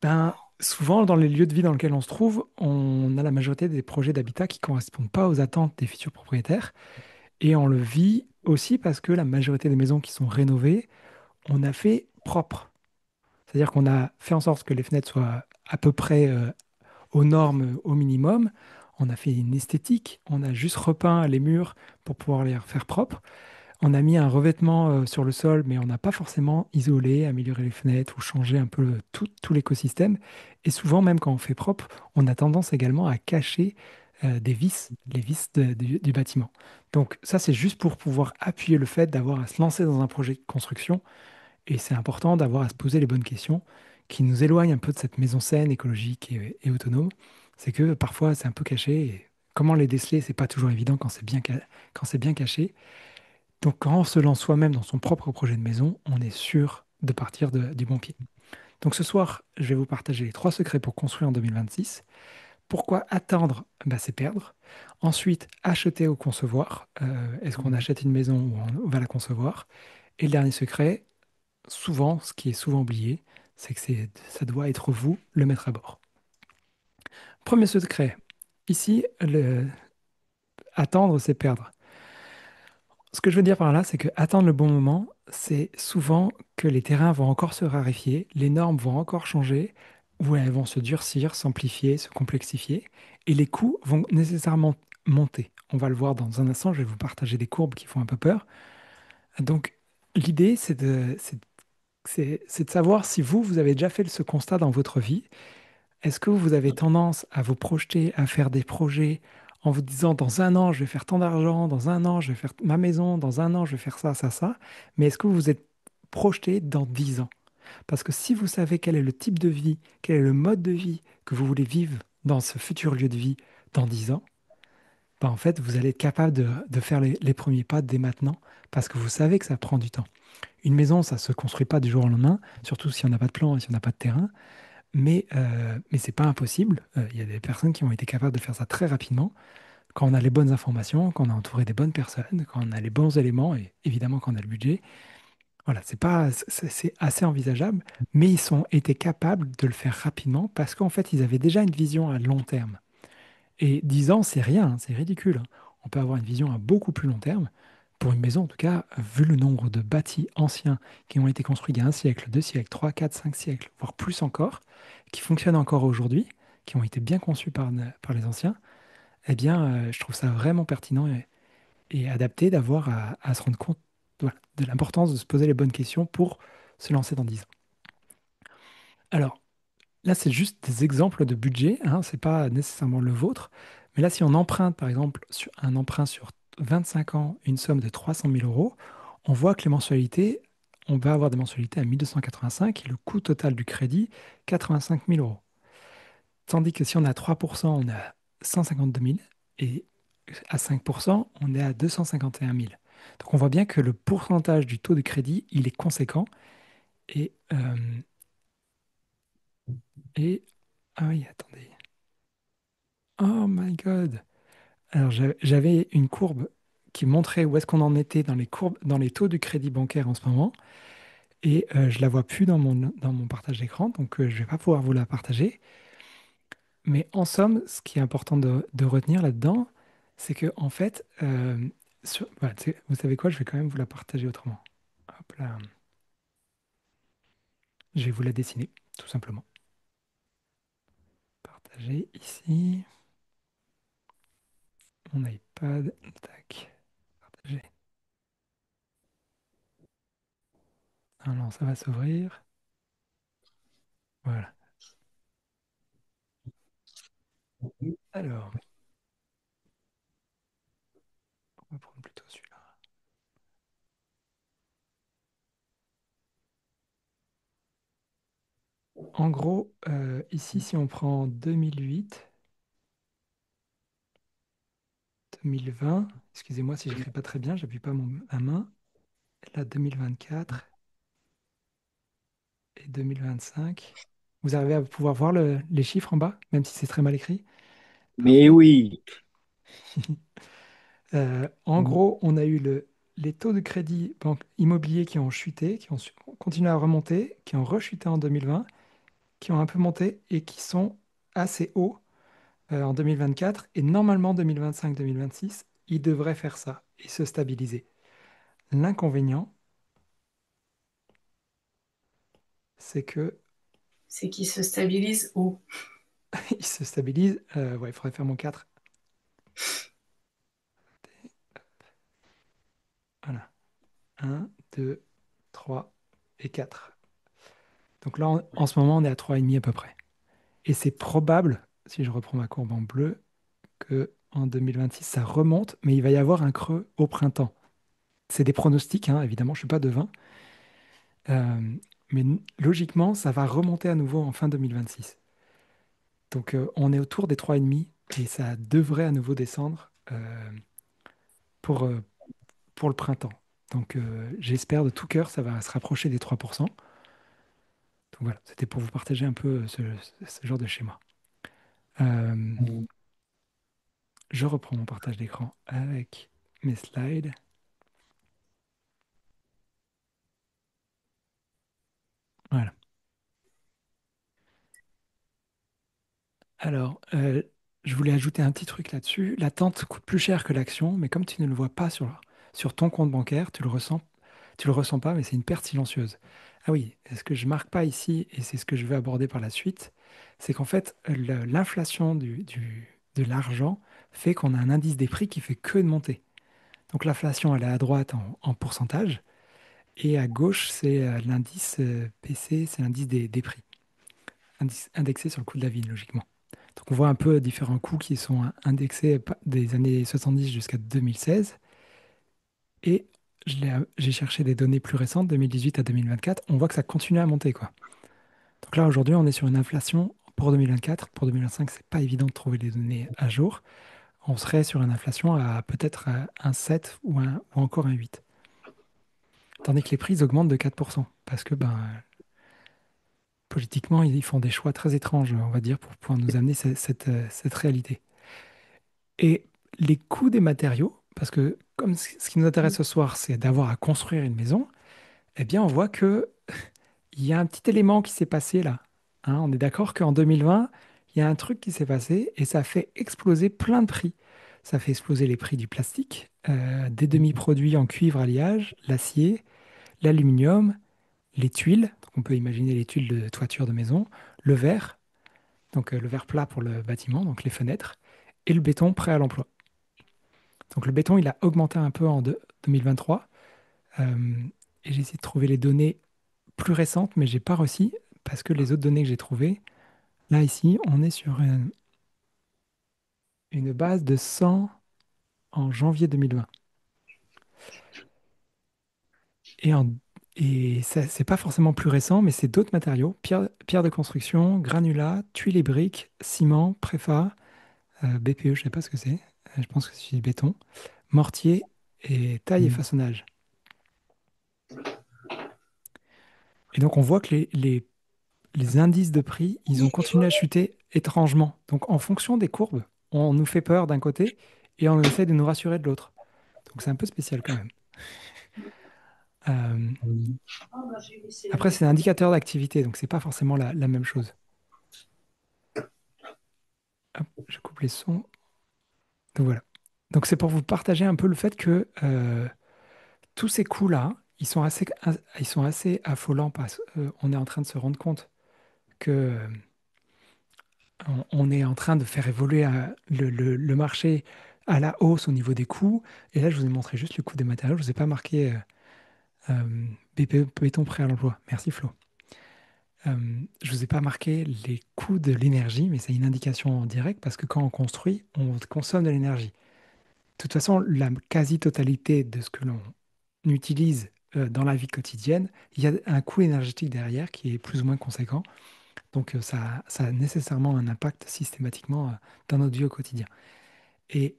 ben, souvent dans les lieux de vie dans lesquels on se trouve, on a la majorité des projets d'habitat qui ne correspondent pas aux attentes des futurs propriétaires. Et on le vit aussi parce que la majorité des maisons qui sont rénovées, on a fait propre. C'est-à-dire qu'on a fait en sorte que les fenêtres soient à peu près aux normes au minimum. On a fait une esthétique, on a juste repeint les murs pour pouvoir les faire propres. On a mis un revêtement sur le sol, mais on n'a pas forcément isolé, amélioré les fenêtres ou changé un peu tout l'écosystème. Et souvent, même quand on fait propre, on a tendance également à cacher des vis, les vis du bâtiment. Donc ça, c'est juste pour pouvoir appuyer le fait d'avoir à se lancer dans un projet de construction. Et c'est important d'avoir à se poser les bonnes questions qui nous éloignent un peu de cette maison saine, écologique et autonome. C'est que parfois, c'est un peu caché. Et comment les déceler, c'est pas toujours évident quand quand c'est bien caché. Donc, quand on se lance soi-même dans son propre projet de maison, on est sûr de partir du bon pied. Donc, ce soir, je vais vous partager les 3 secrets pour construire en 2026. Pourquoi attendre? Bah, c'est perdre. Ensuite, acheter ou concevoir. Est-ce qu'on achète une maison ou on va la concevoir? Et le dernier secret, souvent, ce qui est souvent oublié, c'est que ça doit être vous le maître à bord. Premier secret. Ici, attendre, c'est perdre. Ce que je veux dire par là, c'est que attendre le bon moment, c'est souvent que les terrains vont encore se raréfier, les normes vont encore changer, ou elles vont se durcir, s'amplifier, se complexifier, et les coûts vont nécessairement monter. On va le voir dans un instant, je vais vous partager des courbes qui font un peu peur. Donc, l'idée, c'est de savoir si vous avez déjà fait ce constat dans votre vie. Est-ce que vous avez tendance à vous projeter, à faire des projets en vous disant dans un an, je vais faire tant d'argent, dans un an, je vais faire ma maison, dans un an, je vais faire ça, ça, ça. Mais est-ce que vous vous êtes projeté dans 10 ans? Parce que si vous savez quel est le type de vie, quel est le mode de vie que vous voulez vivre dans ce futur lieu de vie dans 10 ans, ben en fait, vous allez être capable de faire les premiers pas dès maintenant parce que vous savez que ça prend du temps. Une maison, ça ne se construit pas du jour au lendemain, surtout si on n'a pas de plan et si on n'a pas de terrain. Mais ce n'est pas impossible. Il y a des personnes qui ont été capables de faire ça très rapidement quand on a les bonnes informations, quand on a entouré des bonnes personnes, quand on a les bons éléments et évidemment quand on a le budget. Voilà, c'est assez envisageable, mais ils ont été capables de le faire rapidement parce qu'en fait, ils avaient déjà une vision à long terme. Et 10 ans, c'est rien, hein, c'est ridicule, hein. On peut avoir une vision à beaucoup plus long terme pour une maison en tout cas, vu le nombre de bâtis anciens qui ont été construits il y a un siècle, deux siècles, trois, quatre, cinq siècles, voire plus encore, qui fonctionnent encore aujourd'hui, qui ont été bien conçus par les anciens, eh bien, je trouve ça vraiment pertinent et adapté d'avoir à se rendre compte voilà, de l'importance de se poser les bonnes questions pour se lancer dans 10 ans. Alors, là, c'est juste des exemples de budget, hein, c'est pas nécessairement le vôtre. Mais là, si on emprunte, par exemple, sur un emprunt sur 25 ans, une somme de 300 000 euros, on voit que les mensualités, on va avoir des mensualités à 1285 et le coût total du crédit, 85 000 euros. Tandis que si on a 3%, on est à 152 000 et à 5%, on est à 251 000. Donc on voit bien que le pourcentage du taux de crédit, il est conséquent et, euh, et ah oui, attendez. Oh my God. Alors, j'avais une courbe qui montrait où est-ce qu'on en était dans les courbes, dans les taux du crédit bancaire en ce moment, et je la vois plus dans mon partage d'écran, donc je vais pas pouvoir vous la partager. Mais en somme, ce qui est important de retenir là-dedans, c'est que en fait, voilà, vous savez quoi, je vais quand même vous la partager autrement. Hop là, je vais vous la dessiner, tout simplement. Partager ici, mon iPad, tac, partager. Alors, ça va s'ouvrir. Voilà. Alors, on va prendre plutôt celui-là. En gros, ici, si on prend 2008, 2020, excusez-moi si j'écris pas très bien, j'appuie pas ma main. Là, 2024 et 2025. Vous arrivez à pouvoir voir les chiffres en bas, même si c'est très mal écrit? Mais Parfait. oui, En gros, on a eu les taux de crédit immobilier qui ont chuté, qui ont continué à remonter, qui ont rechuté en 2020, qui ont un peu monté et qui sont assez hauts en 2024. Et normalement, 2025-2026, ils devraient faire ça et se stabiliser. L'inconvénient, c'est que C'est qu'ils se stabilisent où? ils se stabilisent. Ouais, il faudrait faire mon 4. Voilà. Un, 2, 3 et 4. Donc là, en ce moment, on est à 3,5 à peu près. Et c'est probable, si je reprends ma courbe en bleu, que en 2026, ça remonte, mais il va y avoir un creux au printemps. C'est des pronostics, hein, évidemment, je ne suis pas devin. Euh, mais logiquement, ça va remonter à nouveau en fin 2026. Donc on est autour des 3,5 et ça devrait à nouveau descendre pour, euh, pour le printemps. Donc j'espère de tout cœur ça va se rapprocher des 3%. Donc voilà, c'était pour vous partager un peu ce genre de schéma. Euh, je reprends mon partage d'écran avec mes slides. Voilà. Alors, je voulais ajouter un petit truc là-dessus. L'attente coûte plus cher que l'action, mais comme tu ne le vois pas sur ton compte bancaire, tu le ressens pas, mais c'est une perte silencieuse. Ah oui, et ce que je marque pas ici, et c'est ce que je vais aborder par la suite, c'est qu'en fait, l'inflation de l'argent fait qu'on a un indice des prix qui fait que de monter. Donc l'inflation, elle est à droite en pourcentage, et à gauche, c'est l'indice PC, c'est l'indice des prix, indexé sur le coût de la vie, logiquement. Donc on voit un peu différents coûts qui sont indexés des années 70 jusqu'à 2016. Et j'ai cherché des données plus récentes, 2018 à 2024. On voit que ça continue à monter, quoi. Donc là, aujourd'hui, on est sur une inflation pour 2024. Pour 2025, c'est pas évident de trouver les données à jour. On serait sur une inflation à peut-être un 7 ou encore un 8. Tandis que les prix augmentent de 4%. Parce que ben, politiquement, ils font des choix très étranges, on va dire, pour pouvoir nous amener cette réalité. Et les coûts des matériaux, parce que comme ce qui nous intéresse ce soir, c'est d'avoir à construire une maison, eh bien, on voit que il y a un petit élément qui s'est passé là. Hein, on est d'accord qu'en 2020, il y a un truc qui s'est passé et ça a fait exploser plein de prix. Ça fait exploser les prix du plastique, des demi-produits en cuivre alliage, l'acier, l'aluminium, les tuiles, donc on peut imaginer les tuiles de toiture de maison, le verre, donc le verre plat pour le bâtiment, donc les fenêtres, et le béton prêt à l'emploi. Donc le béton, il a augmenté un peu en 2023. euh, et j'ai essayé de trouver les données plus récentes, mais j'ai pas réussi parce que les autres données que j'ai trouvées, là ici, on est sur une base de 100 en janvier 2020. Et, en, et ça, c'est pas forcément plus récent, mais c'est d'autres matériaux, pierre de construction, granulats, tuiles et briques, ciment, préfa, BPE, je sais pas ce que c'est, je pense que c'est du béton, mortier et taille et façonnage. Et donc on voit que les indices de prix, ils ont continué à chuter étrangement. Donc en fonction des courbes, on nous fait peur d'un côté et on essaie de nous rassurer de l'autre. Donc c'est un peu spécial quand même. Euh, Après, c'est un indicateur d'activité, donc c'est pas forcément la même chose. Hop, je coupe les sons. Donc voilà. Donc c'est pour vous partager un peu le fait que tous ces coûts-là, ils sont assez affolants parce qu'on est en train de se rendre compte que on est en train de faire évoluer le marché à la hausse au niveau des coûts. Et là, je vous ai montré juste le coût des matériaux. Je ne vous ai pas marqué BPE, béton prêt à l'emploi. Merci Flo. Je ne vous ai pas marqué les coûts de l'énergie, mais c'est une indication en direct parce que quand on construit, on consomme de l'énergie. De toute façon, la quasi-totalité de ce que l'on utilise dans la vie quotidienne, il y a un coût énergétique derrière qui est plus ou moins conséquent. Donc ça a nécessairement un impact systématiquement dans notre vie au quotidien. Et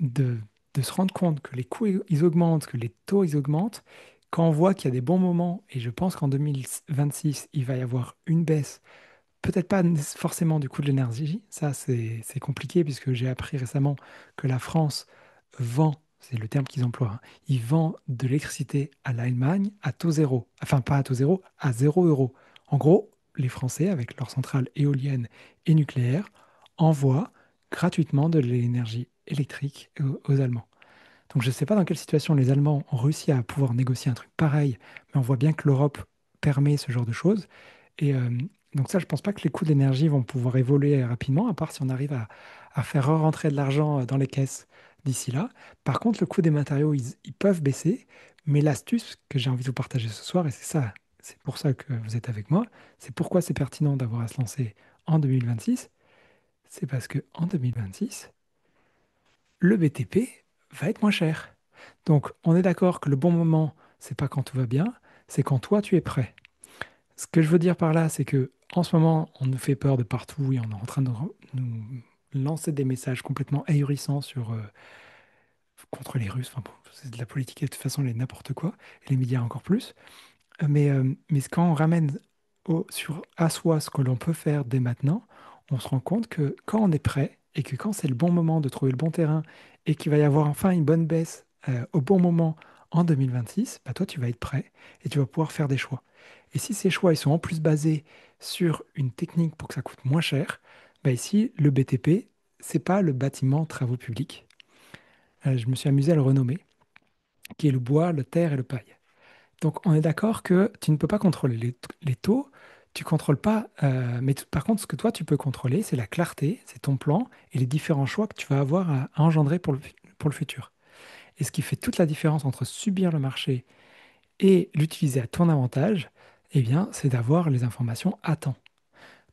de, de se rendre compte que les coûts ils augmentent, que les taux ils augmentent, quand on voit qu'il y a des bons moments, et je pense qu'en 2026, il va y avoir une baisse, peut-être pas forcément du coût de l'énergie, ça c'est compliqué puisque j'ai appris récemment que la France vend, c'est le terme qu'ils emploient, hein, ils vendent de l'électricité à l'Allemagne à taux zéro, enfin pas à taux zéro, à 0 euros. En gros, les Français, avec leurs centrales éoliennes et nucléaires, envoient gratuitement de l'énergie électrique aux Allemands. Donc je ne sais pas dans quelle situation les Allemands ont réussi à pouvoir négocier un truc pareil, mais on voit bien que l'Europe permet ce genre de choses. Et donc ça, je ne pense pas que les coûts de l'énergie vont pouvoir évoluer rapidement, à part si on arrive à faire rentrer de l'argent dans les caisses d'ici là. Par contre, le coût des matériaux, ils peuvent baisser, mais l'astuce que j'ai envie de vous partager ce soir, et c'est ça, c'est pour ça que vous êtes avec moi, c'est pourquoi c'est pertinent d'avoir à se lancer en 2026, c'est parce que en 2026, le BTP va être moins cher. Donc, on est d'accord que le bon moment, c'est pas quand tout va bien, c'est quand toi tu es prêt. Ce que je veux dire par là, c'est que en ce moment, on nous fait peur de partout et on est en train de nous lancer des messages complètement ahurissants contre les Russes. Enfin, bon, c'est de la politique et de toute façon, les n'importe quoi, et les médias encore plus. Mais quand on ramène à soi ce que l'on peut faire dès maintenant, on se rend compte que quand on est prêt et que quand c'est le bon moment de trouver le bon terrain et qu'il va y avoir enfin une bonne baisse au bon moment en 2026, bah toi, tu vas être prêt et tu vas pouvoir faire des choix. Et si ces choix ils sont en plus basés sur une technique pour que ça coûte moins cher, bah ici, le BTP, c'est pas le bâtiment travaux publics. Je me suis amusé à le renommer, qui est le bois, le terre et le paille. Donc, on est d'accord que tu ne peux pas contrôler les taux, tu contrôles pas, mais par contre, ce que toi, tu peux contrôler, c'est la clarté, c'est ton plan et les différents choix que tu vas avoir à engendrer pour le futur. Et ce qui fait toute la différence entre subir le marché et l'utiliser à ton avantage, eh bien, c'est d'avoir les informations à temps.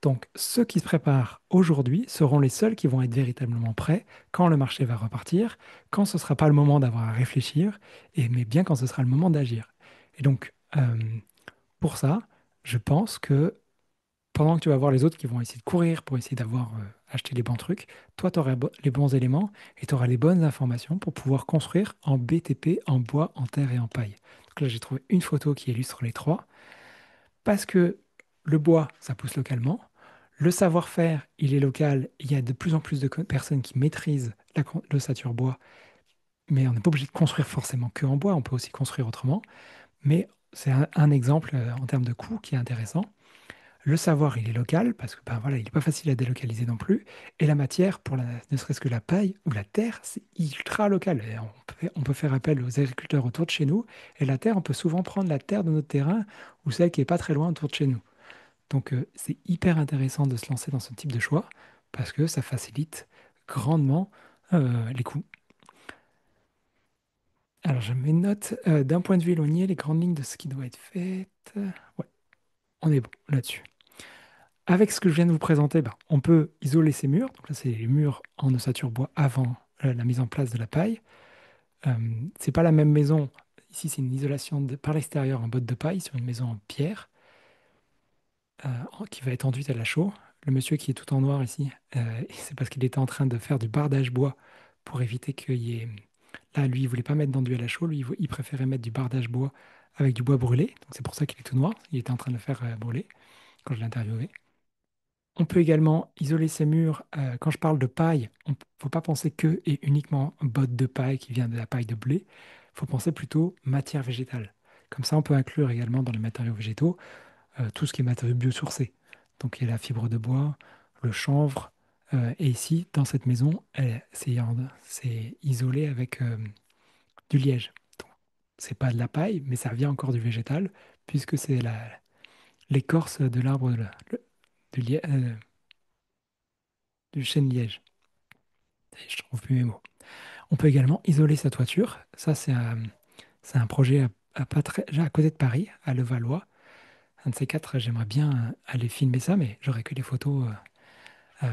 Donc, ceux qui se préparent aujourd'hui seront les seuls qui vont être véritablement prêts quand le marché va repartir, quand ce ne sera pas le moment d'avoir à réfléchir, mais bien quand ce sera le moment d'agir. Et donc, pour ça, je pense que pendant que tu vas voir les autres qui vont essayer de courir pour essayer d'avoir acheté les bons trucs, toi, tu auras les bons éléments et tu auras les bonnes informations pour pouvoir construire en BTP, en bois, en terre et en paille. Donc là, j'ai trouvé une photo qui illustre les trois. Parce que le bois, ça pousse localement. Le savoir-faire, il est local. Il y a de plus en plus de personnes qui maîtrisent l'ossature bois. Mais on n'est pas obligé de construire forcément que en bois. On peut aussi construire autrement. Mais c'est un exemple en termes de coût qui est intéressant. Le savoir, il est local parce que ben voilà, il n'est pas facile à délocaliser non plus. Et la matière, ne serait-ce que la paille ou la terre, c'est ultra local. Et on peut faire appel aux agriculteurs autour de chez nous. Et la terre, on peut souvent prendre la terre de notre terrain ou celle qui est pas très loin autour de chez nous. Donc c'est hyper intéressant de se lancer dans ce type de choix parce que ça facilite grandement les coûts. Alors je mets note d'un point de vue éloigné, les grandes lignes de ce qui doit être fait. Ouais, on est bon là-dessus. Avec ce que je viens de vous présenter, ben, on peut isoler ces murs. Donc là, c'est les murs en ossature bois avant la mise en place de la paille. Euh, c'est pas la même maison. Ici, c'est une isolation par l'extérieur en botte de paille sur une maison en pierre qui va être enduite à la chaux. Le monsieur qui est tout en noir ici, c'est parce qu'il était en train de faire du bardage bois pour éviter qu'il y ait... Là, lui, il voulait pas mettre d'enduit à la chaux. Lui, il préférait mettre du bardage bois avec du bois brûlé. Donc c'est pour ça qu'il est tout noir. Il était en train de le faire brûler quand je l'ai interviewé. On peut également isoler ces murs. Quand je parle de paille, il ne faut pas penser que et uniquement botte de paille qui vient de la paille de blé. Il faut penser plutôt matière végétale. Comme ça, on peut inclure également dans les matériaux végétaux tout ce qui est matériaux biosourcés. Donc, il y a la fibre de bois, le chanvre. Et ici, dans cette maison, c'est isolé avec du liège. Donc, c'est pas de la paille, mais ça vient encore du végétal, puisque c'est l'écorce de l'arbre du, du chêne liège. Je trouve plus mes mots. On peut également isoler sa toiture. Ça, c'est un projet pas très, à côté de Paris, à Levallois. Un de ces quatre, j'aimerais bien aller filmer ça, mais j'aurais que les photos. Euh,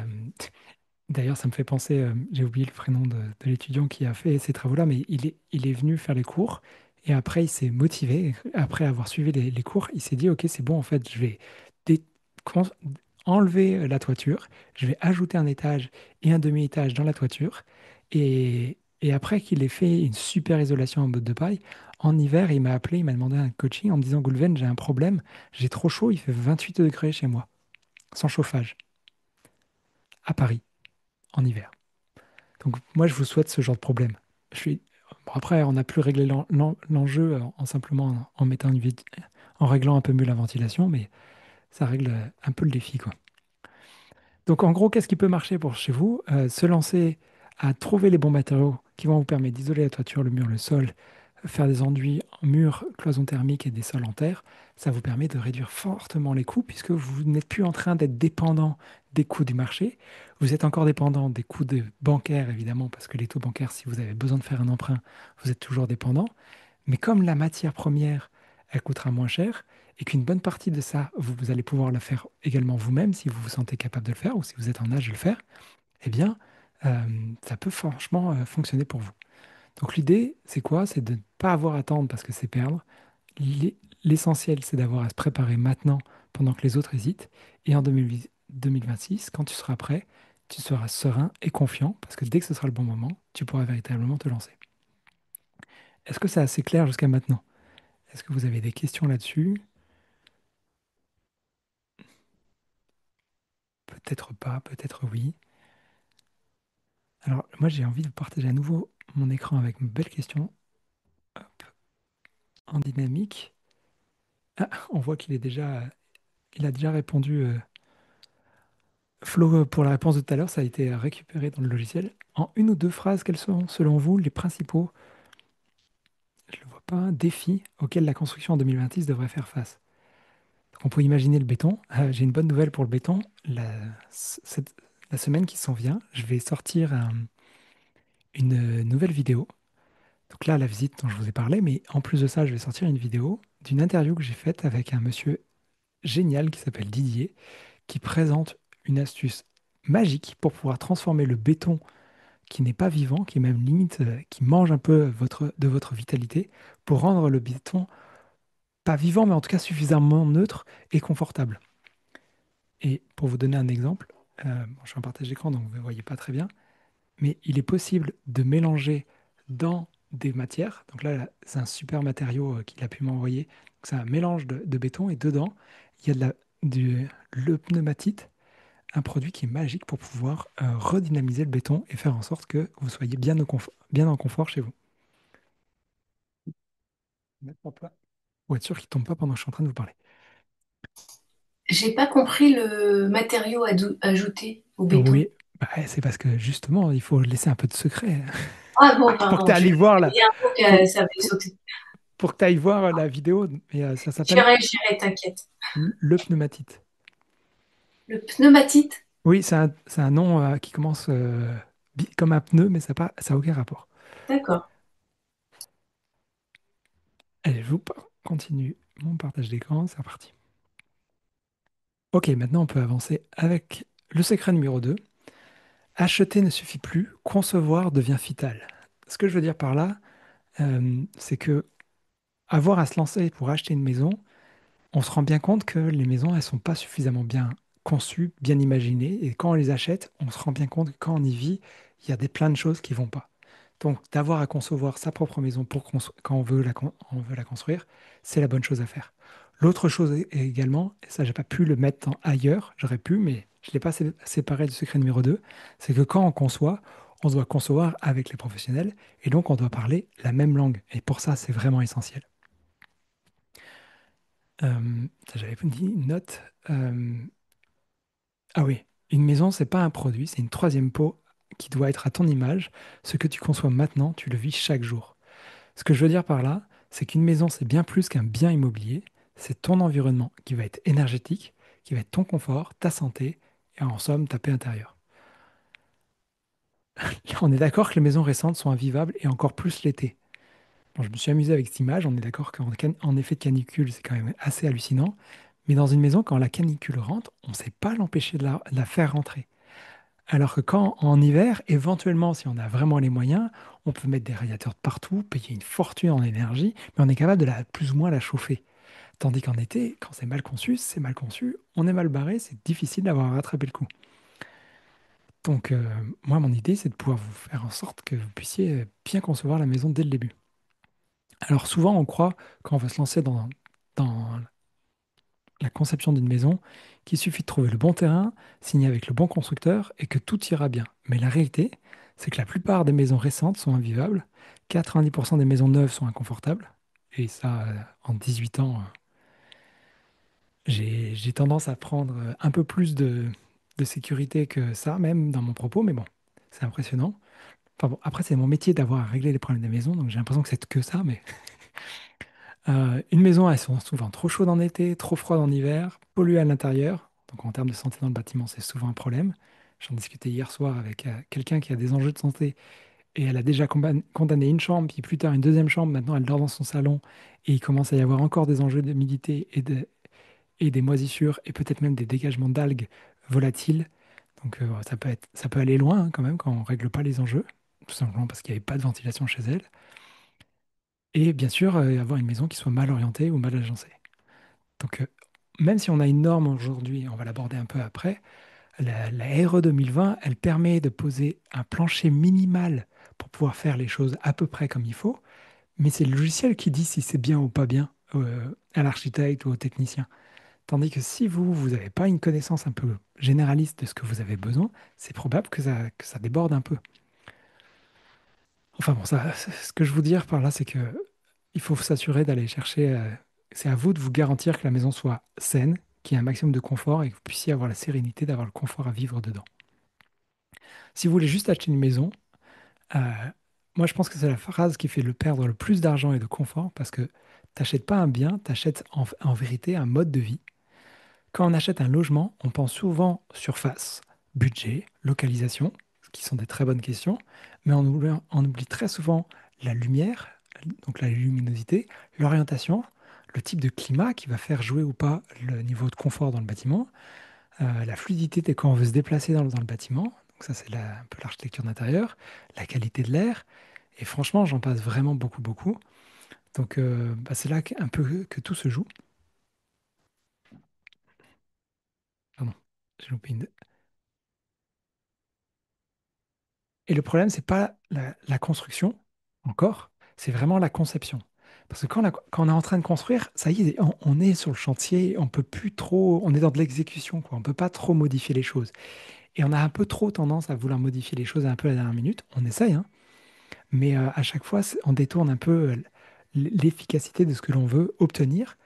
D'ailleurs, ça me fait penser, j'ai oublié le prénom de l'étudiant qui a fait ces travaux-là, mais il est venu faire les cours et après il s'est motivé. Après avoir suivi les cours, il s'est dit, OK, c'est bon, en fait, je vais dé- con- enlever la toiture, je vais ajouter un étage et un demi-étage dans la toiture. Et après qu'il ait fait une super isolation en botte de paille, en hiver, il m'a appelé, il m'a demandé un coaching en me disant, Goulven, j'ai un problème, j'ai trop chaud, il fait 28 degrés chez moi, sans chauffage, à Paris, en hiver. Donc moi, je vous souhaite ce genre de problème. Je suis... Bon, après, on a pu régler l'enjeu en simplement en mettant en réglant un peu mieux la ventilation, mais ça règle un peu le défi, quoi. Donc en gros, qu'est-ce qui peut marcher pour chez vous? Se lancer à trouver les bons matériaux qui vont vous permettre d'isoler la toiture, le mur, le sol, faire des enduits en mur, cloison thermique et des sols en terre. Ça vous permet de réduire fortement les coûts puisque vous n'êtes plus en train d'être dépendant des coûts du marché. Vous êtes encore dépendant des coûts bancaires, évidemment, parce que les taux bancaires, si vous avez besoin de faire un emprunt, vous êtes toujours dépendant. Mais comme la matière première, elle coûtera moins cher, et qu'une bonne partie de ça, vous allez pouvoir la faire également vous-même si vous vous sentez capable de le faire ou si vous êtes en âge de le faire, eh bien, ça peut franchement fonctionner pour vous. Donc l'idée, c'est quoi? C'est de ne pas avoir à attendre parce que c'est perdre. L'essentiel, c'est d'avoir à se préparer maintenant pendant que les autres hésitent. Et en 2026, quand tu seras prêt, tu seras serein et confiant parce que dès que ce sera le bon moment, tu pourras véritablement te lancer. Est-ce que c'est assez clair jusqu'à maintenant? Est-ce que vous avez des questions là-dessus? Peut-être pas, peut-être oui. Alors, moi, j'ai envie de partager à nouveau mon écran avec une belle question. Hop, en dynamique. Ah, on voit il a déjà répondu. Flo, pour la réponse de tout à l'heure, ça a été récupéré dans le logiciel. En une ou deux phrases, quels sont, selon vous, les principaux, je ne le vois pas, défis auxquels la construction en 2026 devrait faire face? Donc, on peut imaginer le béton. J'ai une bonne nouvelle pour le béton. La semaine qui s'en vient, je vais sortir une nouvelle vidéo. Donc là, la visite dont je vous ai parlé, mais en plus de ça, je vais sortir une vidéo d'une interview que j'ai faite avec un monsieur génial qui s'appelle Didier, qui présente une astuce magique pour pouvoir transformer le béton qui n'est pas vivant, qui est même limite, qui mange un peu de votre vitalité, pour rendre le béton pas vivant, mais en tout cas suffisamment neutre et confortable. Et pour vous donner un exemple, bon, je suis en partage d'écran, donc vous ne voyez pas très bien, mais il est possible de mélanger dans des matières. Donc là, c'est un super matériau qu'il a pu m'envoyer. Donc c'est un mélange de béton et dedans, il y a le pneumatite, un produit qui est magique pour pouvoir redynamiser le béton et faire en sorte que vous soyez bien en confort chez vous. Mettre en plat. Pour être sûr qu'il ne tombe pas pendant que je suis en train de vous parler. J'ai pas compris le matériau ajouté au béton. Oui, bah, c'est parce que justement, il faut laisser un peu de secret Ah bon, pour que tu pardon, ailles voir j'ai dit un mot que ça avait pour, sauté. pour que tu ailles voir la vidéo. Mais ça s'appelle J'irai, t'inquiète. le pneumatite. Le pneumatite? Oui, c'est un nom qui commence comme un pneu, mais ça n'a aucun rapport. D'accord. Allez, continue mon partage d'écran, c'est reparti. Ok, maintenant on peut avancer avec le secret numéro 2. Acheter ne suffit plus, concevoir devient vital. Ce que je veux dire par là, c'est que avoir à se lancer pour acheter une maison, on se rend bien compte que les maisons, elles sont pas suffisamment bien conçues, bien imaginées. Et quand on les achète, on se rend bien compte que quand on y vit, il y a plein de choses qui vont pas. Donc, d'avoir à concevoir sa propre maison quand on veut la construire, c'est la bonne chose à faire. L'autre chose également, et ça, j'ai pas pu le mettre ailleurs, j'aurais pu, mais je l'ai pas séparé du secret numéro 2, c'est que quand on conçoit, on doit concevoir avec les professionnels et donc on doit parler la même langue. Et pour ça, c'est vraiment essentiel. J'avais dit une note. Ah oui, une maison, c'est pas un produit, c'est une troisième peau qui doit être à ton image. Ce que tu conçois maintenant, tu le vis chaque jour. Ce que je veux dire par là, c'est qu'une maison, c'est bien plus qu'un bien immobilier. C'est ton environnement qui va être énergétique, qui va être ton confort, ta santé et en somme ta paix intérieure. On est d'accord que les maisons récentes sont invivables et encore plus l'été. Bon, je me suis amusé avec cette image, on est d'accord qu'en effet de canicule, c'est quand même assez hallucinant. Mais dans une maison, quand la canicule rentre, on ne sait pas l'empêcher de la faire rentrer. Alors que quand en hiver, éventuellement, si on a vraiment les moyens, on peut mettre des radiateurs de partout, payer une fortune en énergie, mais on est capable de plus ou moins la chauffer. Tandis qu'en été, quand c'est mal conçu, on est mal barré, c'est difficile d'avoir rattrapé le coup. Donc, moi, mon idée, c'est de pouvoir vous faire en sorte que vous puissiez bien concevoir la maison dès le début. Alors, souvent, on croit, quand on veut se lancer dans la conception d'une maison, qu'il suffit de trouver le bon terrain, signer avec le bon constructeur et que tout ira bien. Mais la réalité, c'est que la plupart des maisons récentes sont invivables, 90% des maisons neuves sont inconfortables, et ça, en 18 ans, j'ai tendance à prendre un peu plus de sécurité que ça, même dans mon propos, mais bon, c'est impressionnant. Enfin bon, après, c'est mon métier d'avoir à régler les problèmes des maisons, donc j'ai l'impression que c'est que ça, mais une maison, elles sont souvent trop chaudes en été, trop froides en hiver, polluées à l'intérieur. Donc en termes de santé dans le bâtiment, c'est souvent un problème. J'en discutais hier soir avec quelqu'un qui a des enjeux de santé et elle a déjà condamné une chambre, puis plus tard une deuxième chambre. Maintenant, elle dort dans son salon et il commence à y avoir encore des enjeux d'humidité et des moisissures et peut-être même des dégagements d'algues volatiles. Donc ça peut aller loin hein, quand même quand on ne règle pas les enjeux, tout simplement parce qu'il n'y avait pas de ventilation chez elle. Et bien sûr, avoir une maison qui soit mal orientée ou mal agencée. Donc, même si on a une norme aujourd'hui, on va l'aborder un peu après, la RE 2020, elle permet de poser un plancher minimal pour pouvoir faire les choses à peu près comme il faut, mais c'est le logiciel qui dit si c'est bien ou pas bien à l'architecte ou au technicien. Tandis que si vous n'avez pas une connaissance un peu généraliste de ce que vous avez besoin, c'est probable que ça déborde un peu. Enfin bon, ce que je veux dire par là, c'est que il faut s'assurer d'aller chercher. C'est à vous de vous garantir que la maison soit saine, qu'il y ait un maximum de confort et que vous puissiez avoir la sérénité d'avoir le confort à vivre dedans. Si vous voulez juste acheter une maison, euh, moi je pense que c'est la phrase qui fait le perdre le plus d'argent et de confort parce que tu n'achètes pas un bien, tu achètes en vérité un mode de vie. Quand on achète un logement, on pense souvent surface, budget, localisation, ce qui sont des très bonnes questions, mais on oublie très souvent la lumière, donc la luminosité, l'orientation, le type de climat qui va faire jouer ou pas le niveau de confort dans le bâtiment, la fluidité de quand on veut se déplacer dans le bâtiment, donc ça c'est un peu l'architecture d'intérieur, la qualité de l'air, et franchement j'en passe vraiment beaucoup, beaucoup. Donc c'est là un peu que tout se joue. Pardon, j'ai loupé une... Et le problème, c'est pas la construction, encore, c'est vraiment la conception. Parce que quand on est en train de construire, ça y est, on est sur le chantier, on peut plus trop, on est dans de l'exécution, quoi. On peut pas trop modifier les choses. Et on a un peu trop tendance à vouloir modifier les choses un peu à la dernière minute. On essaye, hein, mais à chaque fois, on détourne un peu l'efficacité de ce que l'on veut obtenir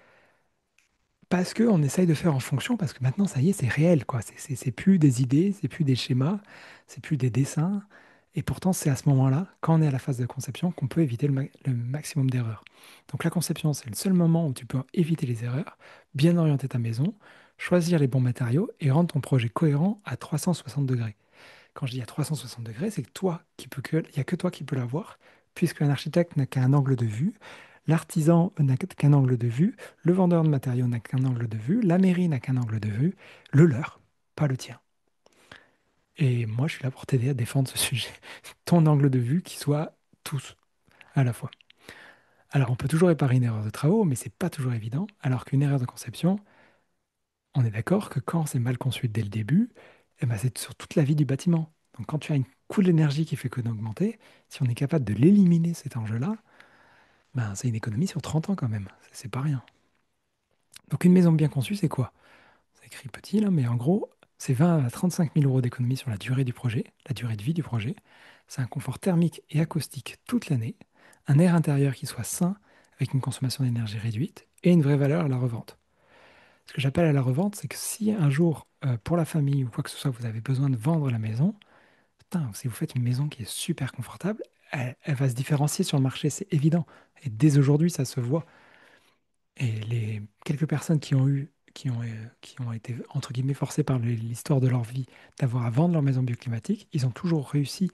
Parce qu'on essaye de faire en fonction, parce que maintenant, ça y est, c'est réel, quoi. C'est plus des idées, c'est plus des schémas, c'est plus des dessins. Et pourtant, c'est à ce moment-là, quand on est à la phase de conception, qu'on peut éviter le maximum d'erreurs. Donc la conception, c'est le seul moment où tu peux éviter les erreurs, bien orienter ta maison, choisir les bons matériaux et rendre ton projet cohérent à 360 degrés. Quand je dis à 360 degrés, c'est que il n'y a que toi qui peux l'avoir, puisque un architecte n'a qu'un angle de vue, l'artisan n'a qu'un angle de vue, le vendeur de matériaux n'a qu'un angle de vue, la mairie n'a qu'un angle de vue, le leur, pas le tien. Et moi, je suis là pour t'aider à défendre ce sujet. Ton angle de vue qui soit tous à la fois. Alors, on peut toujours réparer une erreur de travaux, mais c'est pas toujours évident. Alors qu'une erreur de conception, on est d'accord que quand c'est mal conçu dès le début, eh ben, c'est sur toute la vie du bâtiment. Donc quand tu as une coût de l'énergie qui fait que d'augmenter, si on est capable de l'éliminer cet enjeu-là, ben, c'est une économie sur 30 ans quand même. C'est pas rien. Donc une maison bien conçue, c'est quoi? C'est écrit petit là, mais en gros, c'est 20 à 35 000 euros d'économie sur la durée du projet, la durée de vie du projet. C'est un confort thermique et acoustique toute l'année, un air intérieur qui soit sain, avec une consommation d'énergie réduite, et une vraie valeur à la revente. Ce que j'appelle à la revente, c'est que si un jour, pour la famille ou quoi que ce soit, vous avez besoin de vendre la maison, putain, si vous faites une maison qui est super confortable, elle va se différencier sur le marché, c'est évident. Et dès aujourd'hui, ça se voit. Et les quelques personnes qui ont été, entre guillemets, forcées par l'histoire de leur vie d'avoir à vendre leur maison bioclimatique, ils ont toujours réussi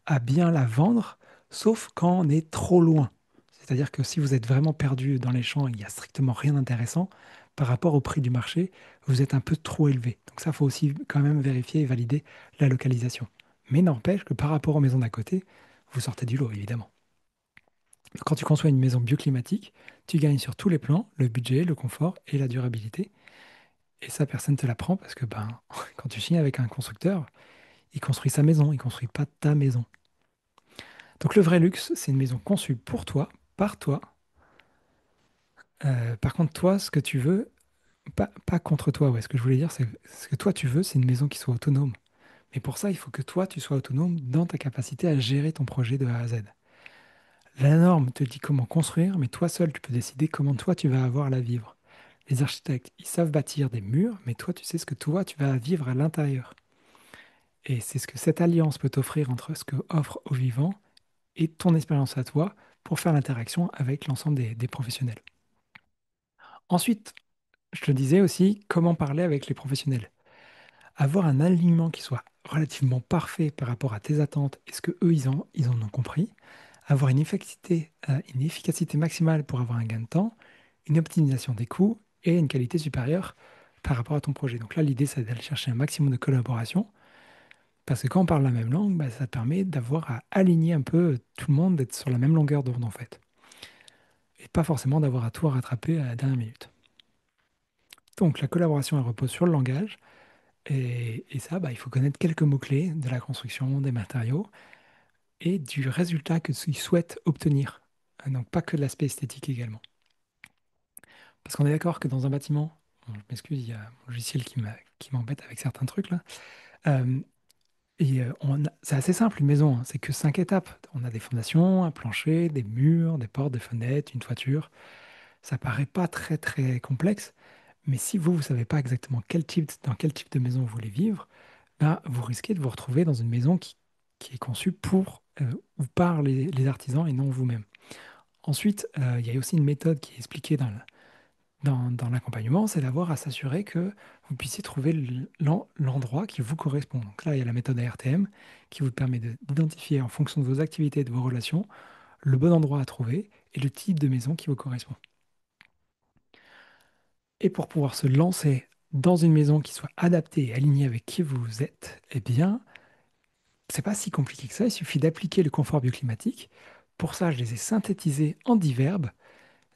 à bien la vendre, sauf quand on est trop loin. C'est-à-dire que si vous êtes vraiment perdu dans les champs et il n'y a strictement rien d'intéressant, par rapport au prix du marché, vous êtes un peu trop élevé. Donc ça, il faut aussi quand même vérifier et valider la localisation. Mais n'empêche que par rapport aux maisons d'à côté, vous sortez du lot, évidemment. Quand tu conçois une maison bioclimatique, tu gagnes sur tous les plans, le budget, le confort et la durabilité. Et ça, personne ne te l'apprend parce que ben, quand tu signes avec un constructeur, il construit sa maison, il ne construit pas ta maison. Donc le vrai luxe, c'est une maison conçue pour toi, par toi. Par contre, toi, ce que tu veux, pas contre toi, ouais, ce que je voulais dire, c'est ce que toi tu veux, c'est une maison qui soit autonome. Mais pour ça, il faut que toi, tu sois autonome dans ta capacité à gérer ton projet de A à Z. La norme te dit comment construire, mais toi seul, tu peux décider comment toi, tu vas avoir à la vivre. Les architectes, ils savent bâtir des murs, mais toi, tu sais ce que toi, tu vas vivre à l'intérieur. Et c'est ce que cette alliance peut t'offrir entre ce que offre au vivant et ton expérience à toi pour faire l'interaction avec l'ensemble des professionnels. Ensuite, je te disais aussi comment parler avec les professionnels. Avoir un alignement qui soit relativement parfait par rapport à tes attentes et ce que eux ils en ont compris. Avoir une efficacité maximale pour avoir un gain de temps, une optimisation des coûts et une qualité supérieure par rapport à ton projet. Donc là, l'idée, c'est d'aller chercher un maximum de collaboration parce que quand on parle la même langue, bah, ça permet d'avoir à aligner un peu tout le monde, d'être sur la même longueur d'onde en fait. Et pas forcément d'avoir à tout rattraper à la dernière minute. Donc la collaboration, elle repose sur le langage. Et ça, bah, il faut connaître quelques mots-clés de la construction, des matériaux et du résultat que qu'ils souhaitent obtenir. Donc pas que de l'aspect esthétique également. Parce qu'on est d'accord que dans un bâtiment, bon, je m'excuse, il y a un logiciel qui m'embête avec certains trucs là. Euh, c'est assez simple une maison, hein, c'est que 5 étapes. On a des fondations, un plancher, des murs, des portes, des fenêtres, une toiture. Ça paraît pas très très complexe, mais si vous ne savez pas exactement dans quel type de maison vous voulez vivre, ben, vous risquez de vous retrouver dans une maison qui est conçue pour ou par les artisans et non vous-même. Ensuite, il y a aussi une méthode qui est expliquée dans l'accompagnement, c'est d'avoir à s'assurer que vous puissiez trouver l'endroit qui vous correspond. Donc là, il y a la méthode ARTM qui vous permet d'identifier en fonction de vos activités et de vos relations le bon endroit à trouver et le type de maison qui vous correspond. Et pour pouvoir se lancer dans une maison qui soit adaptée et alignée avec qui vous êtes, eh bien, c'est pas si compliqué que ça. Il suffit d'appliquer le confort bioclimatique. Pour ça, je les ai synthétisés en 10 verbes.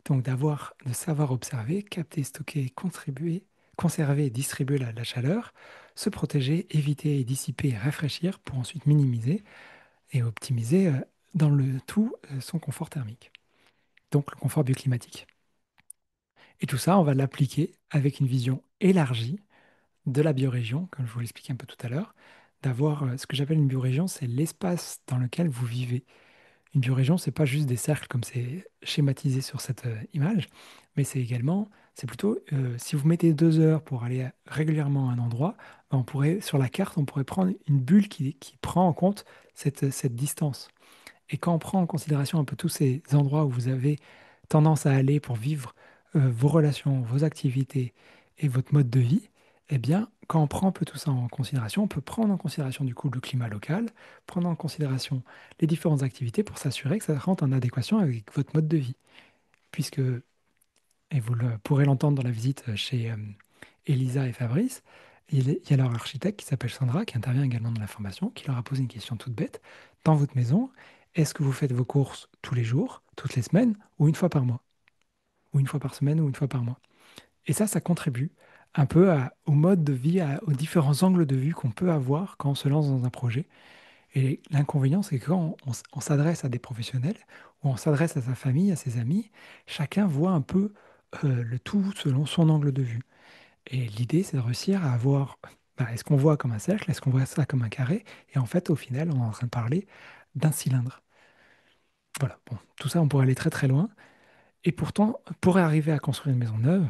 Donc de savoir observer, capter, stocker, contribuer, conserver et distribuer la chaleur, se protéger, éviter et dissiper et réfléchir pour ensuite minimiser et optimiser dans le tout son confort thermique. Donc le confort bioclimatique. Et tout ça, on va l'appliquer avec une vision élargie de la biorégion, comme je vous l'expliquais un peu tout à l'heure, d'avoir ce que j'appelle une biorégion, c'est l'espace dans lequel vous vivez. Une biorégion, c'est pas juste des cercles comme c'est schématisé sur cette image, mais c'est également, c'est plutôt, si vous mettez 2 heures pour aller régulièrement à un endroit, ben, on pourrait, sur la carte, on pourrait prendre une bulle qui prend en compte cette distance. Et quand on prend en considération un peu tous ces endroits où vous avez tendance à aller pour vivre vos relations, vos activités et votre mode de vie, eh bien, quand on prend un peu tout ça en considération, on peut prendre en considération du coup le climat local, prendre en considération les différentes activités pour s'assurer que ça rentre en adéquation avec votre mode de vie. Puisque, et vous pourrez l'entendre dans la visite chez Elisa et Fabrice, il y a leur architecte qui s'appelle Sandra, qui intervient également dans la formation, qui leur a posé une question toute bête. Dans votre maison, est-ce que vous faites vos courses tous les jours, toutes les semaines, ou une fois par mois? Ou une fois par semaine, ou une fois par mois? Et ça contribue un peu au mode de vie, aux différents angles de vue qu'on peut avoir quand on se lance dans un projet. Et l'inconvénient, c'est que quand on s'adresse à des professionnels, ou on s'adresse à sa famille, à ses amis, chacun voit un peu le tout selon son angle de vue. Et l'idée, c'est de réussir à avoir, bah, est-ce qu'on voit comme un cercle, est-ce qu'on voit ça comme un carré? Et en fait, au final, on est en train de parler d'un cylindre. Voilà, bon, tout ça, on pourrait aller très très loin. Et pourtant, pour arriver à construire une maison neuve,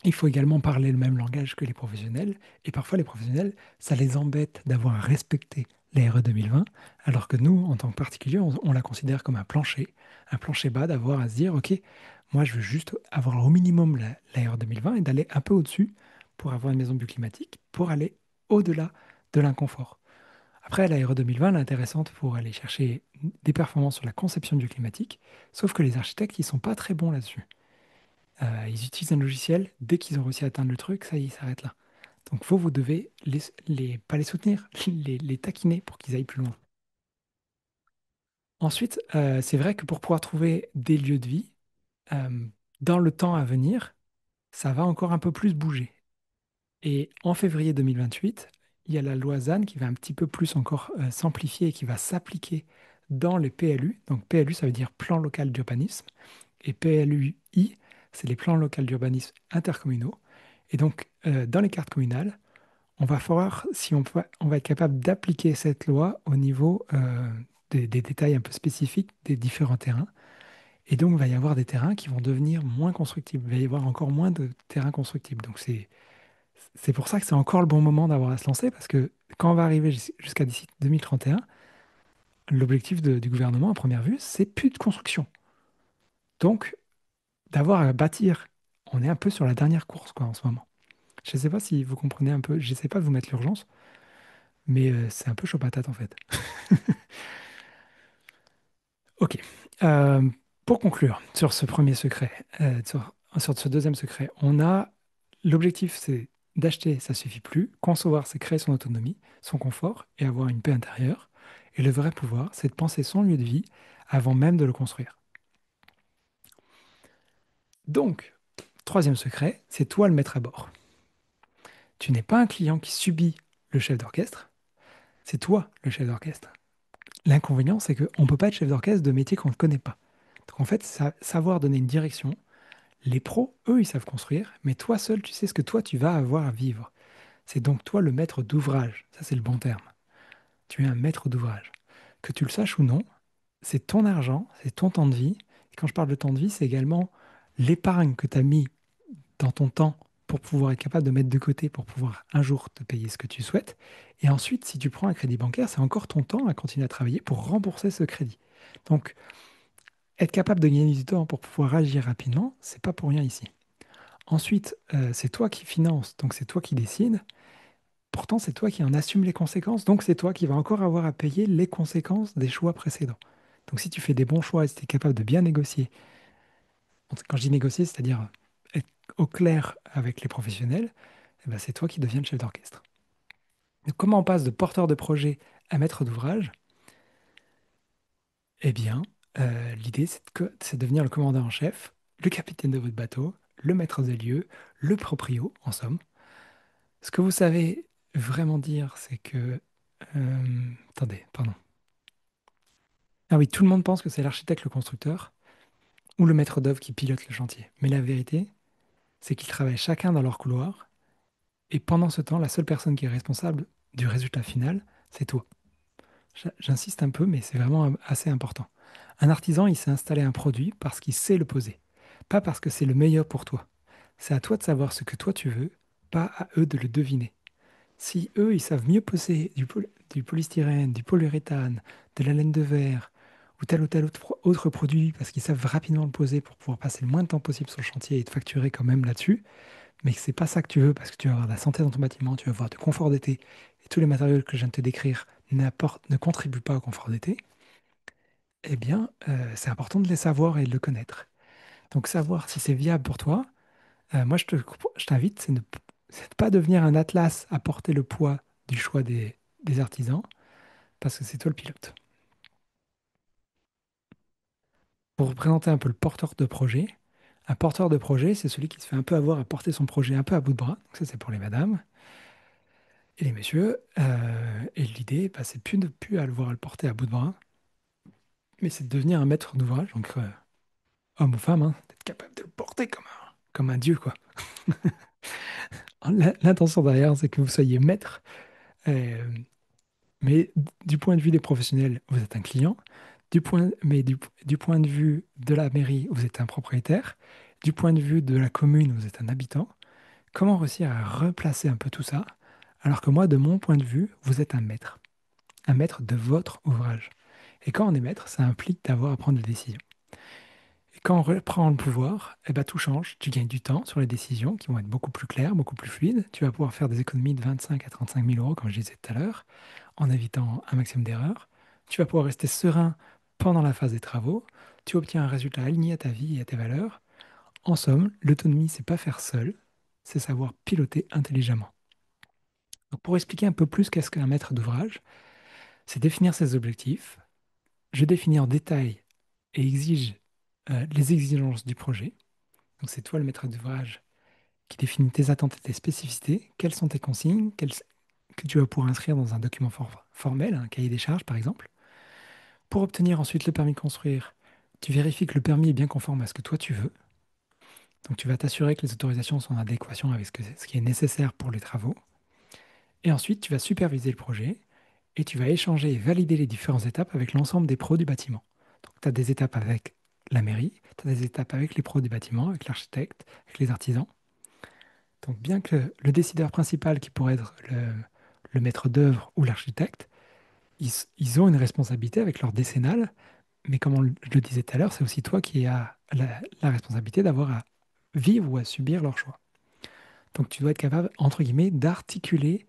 il faut également parler le même langage que les professionnels. Et parfois, les professionnels, ça les embête d'avoir à respecter la RE 2020, alors que nous, en tant que particulier, on la considère comme un plancher bas, d'avoir à se dire, OK, moi, je veux juste avoir au minimum la RE 2020 et d'aller un peu au-dessus pour avoir une maison bioclimatique, pour aller au-delà de l'inconfort. Après, la RE 2020, elle est intéressante pour aller chercher des performances sur la conception bioclimatique, sauf que les architectes, ils sont pas très bons là-dessus. Ils utilisent un logiciel, dès qu'ils ont réussi à atteindre le truc, ça y est, ils s'arrêtent là. Donc vous devez pas les soutenir, les taquiner pour qu'ils aillent plus loin. Ensuite, c'est vrai que pour pouvoir trouver des lieux de vie, euh, dans le temps à venir, ça va encore un peu plus bouger. Et en février 2028, il y a la loi ZAN qui va un petit peu plus encore s'amplifier et qui va s'appliquer dans les PLU. Donc PLU, ça veut dire plan local d'urbanisme. Et PLUI, c'est les plans locaux d'urbanisme intercommunaux. Et donc, dans les cartes communales, on va voir si on va être capable d'appliquer cette loi au niveau des détails un peu spécifiques des différents terrains. Et donc, il va y avoir des terrains qui vont devenir moins constructibles. Il va y avoir encore moins de terrains constructibles. Donc, c'est pour ça que c'est encore le bon moment d'avoir à se lancer, parce que quand on va arriver jusqu'à d'ici 2031, l'objectif du gouvernement, à première vue, c'est plus de construction. Donc, d'avoir à bâtir, on est un peu sur la dernière course, quoi, en ce moment. Je ne sais pas si vous comprenez un peu, j'essaie pas de vous mettre l'urgence, mais c'est un peu chaud patate, en fait. Ok. Euh, pour conclure sur ce premier secret, sur ce deuxième secret, on a l'objectif, c'est d'acheter, ça suffit plus. Concevoir, c'est créer son autonomie, son confort et avoir une paix intérieure. Et le vrai pouvoir, c'est de penser son lieu de vie avant même de le construire. Donc, troisième secret, c'est toi le maître à bord. Tu n'es pas un client qui subit le chef d'orchestre, c'est toi le chef d'orchestre. L'inconvénient, c'est qu'on ne peut pas être chef d'orchestre de métier qu'on ne connaît pas. Donc en fait, savoir donner une direction, les pros, eux, ils savent construire, mais toi seul, tu sais ce que toi, tu vas avoir à vivre. C'est donc toi le maître d'ouvrage. Ça, c'est le bon terme. Tu es un maître d'ouvrage. Que tu le saches ou non, c'est ton argent, c'est ton temps de vie. Et quand je parle de temps de vie, c'est également l'épargne que tu as mis dans ton temps pour pouvoir être capable de mettre de côté pour pouvoir un jour te payer ce que tu souhaites. Et ensuite, si tu prends un crédit bancaire, c'est encore ton temps à continuer à travailler pour rembourser ce crédit. Donc, être capable de gagner du temps pour pouvoir agir rapidement, c'est pas pour rien ici. Ensuite, c'est toi qui finances, donc c'est toi qui décides. Pourtant, c'est toi qui en assume les conséquences, donc c'est toi qui vas encore avoir à payer les conséquences des choix précédents. Donc si tu fais des bons choix et si tu es capable de bien négocier, quand je dis négocier, c'est-à-dire être au clair avec les professionnels, eh ben, c'est toi qui deviens le chef d'orchestre. Donc, comment on passe de porteur de projet à maître d'ouvrage? Eh bien, l'idée, c'est de devenir le commandant en chef, le capitaine de votre bateau, le maître des lieux, le proprio, en somme. Ce que vous savez vraiment dire, c'est que... attendez, pardon. Ah oui, tout le monde pense que c'est l'architecte, le constructeur, ou le maître d'œuvre qui pilote le chantier. Mais la vérité, c'est qu'ils travaillent chacun dans leur couloir, et pendant ce temps, la seule personne qui est responsable du résultat final, c'est toi. J'insiste un peu, mais c'est vraiment assez important. Un artisan, il s'est installé un produit parce qu'il sait le poser, pas parce que c'est le meilleur pour toi. C'est à toi de savoir ce que toi tu veux, pas à eux de le deviner. Si eux, ils savent mieux poser du polystyrène, du polyuréthane, de la laine de verre ou tel autre produit parce qu'ils savent rapidement le poser pour pouvoir passer le moins de temps possible sur le chantier et te facturer quand même là-dessus, mais que c'est pas ça que tu veux parce que tu vas avoir de la santé dans ton bâtiment, tu vas avoir du confort d'été et tous les matériaux que je viens de te décrire ne contribuent pas au confort d'été, eh bien, c'est important de les savoir et de le connaître. Donc, savoir si c'est viable pour toi, moi, je t'invite, c'est de pas devenir un atlas à porter le poids du choix des artisans, parce que c'est toi le pilote. Pour représenter un peu le porteur de projet, un porteur de projet, c'est celui qui se fait un peu avoir à porter son projet un peu à bout de bras. Donc ça, c'est pour les madames et les messieurs. Et l'idée, bah, c'est plus de plus à le voir à le porter à bout de bras, mais c'est de devenir un maître d'ouvrage, donc homme ou femme, hein, d'être capable de le porter comme un dieu, quoi. L'intention derrière, c'est que vous soyez maître. euh, Mais du point de vue des professionnels, vous êtes un client. Du point de vue de la mairie, vous êtes un propriétaire. Du point de vue de la commune, vous êtes un habitant. Comment réussir à replacer un peu tout ça, alors que moi, de mon point de vue, vous êtes un maître de votre ouvrage. Et quand on est maître, ça implique d'avoir à prendre des décisions. Et quand on reprend le pouvoir, eh ben, tout change. Tu gagnes du temps sur les décisions qui vont être beaucoup plus claires, beaucoup plus fluides. Tu vas pouvoir faire des économies de 25 à 35 000 euros, comme je disais tout à l'heure, en évitant un maximum d'erreurs. Tu vas pouvoir rester serein pendant la phase des travaux. Tu obtiens un résultat aligné à ta vie et à tes valeurs. En somme, l'autonomie, c'est pas faire seul, c'est savoir piloter intelligemment. Donc pour expliquer un peu plus qu'est-ce qu'un maître d'ouvrage, c'est définir ses objectifs. Je définis en détail et exige les exigences du projet. Donc c'est toi le maître d'ouvrage qui définit tes attentes et tes spécificités. Quelles sont tes consignes que tu vas pouvoir inscrire dans un document formel, un cahier des charges par exemple. Pour obtenir ensuite le permis de construire, tu vérifies que le permis est bien conforme à ce que toi tu veux. Donc tu vas t'assurer que les autorisations sont en adéquation avec ce qui est nécessaire pour les travaux. Et ensuite, tu vas superviser le projet et tu vas échanger et valider les différentes étapes avec l'ensemble des pros du bâtiment. Donc tu as des étapes avec la mairie, tu as des étapes avec les pros du bâtiment, avec l'architecte, avec les artisans. Donc bien que le décideur principal, qui pourrait être le maître d'œuvre ou l'architecte, ils ont une responsabilité avec leur décennale, mais comme je le disais tout à l'heure, c'est aussi toi qui as la responsabilité d'avoir à vivre ou à subir leur choix. Donc tu dois être capable, entre guillemets, d'articuler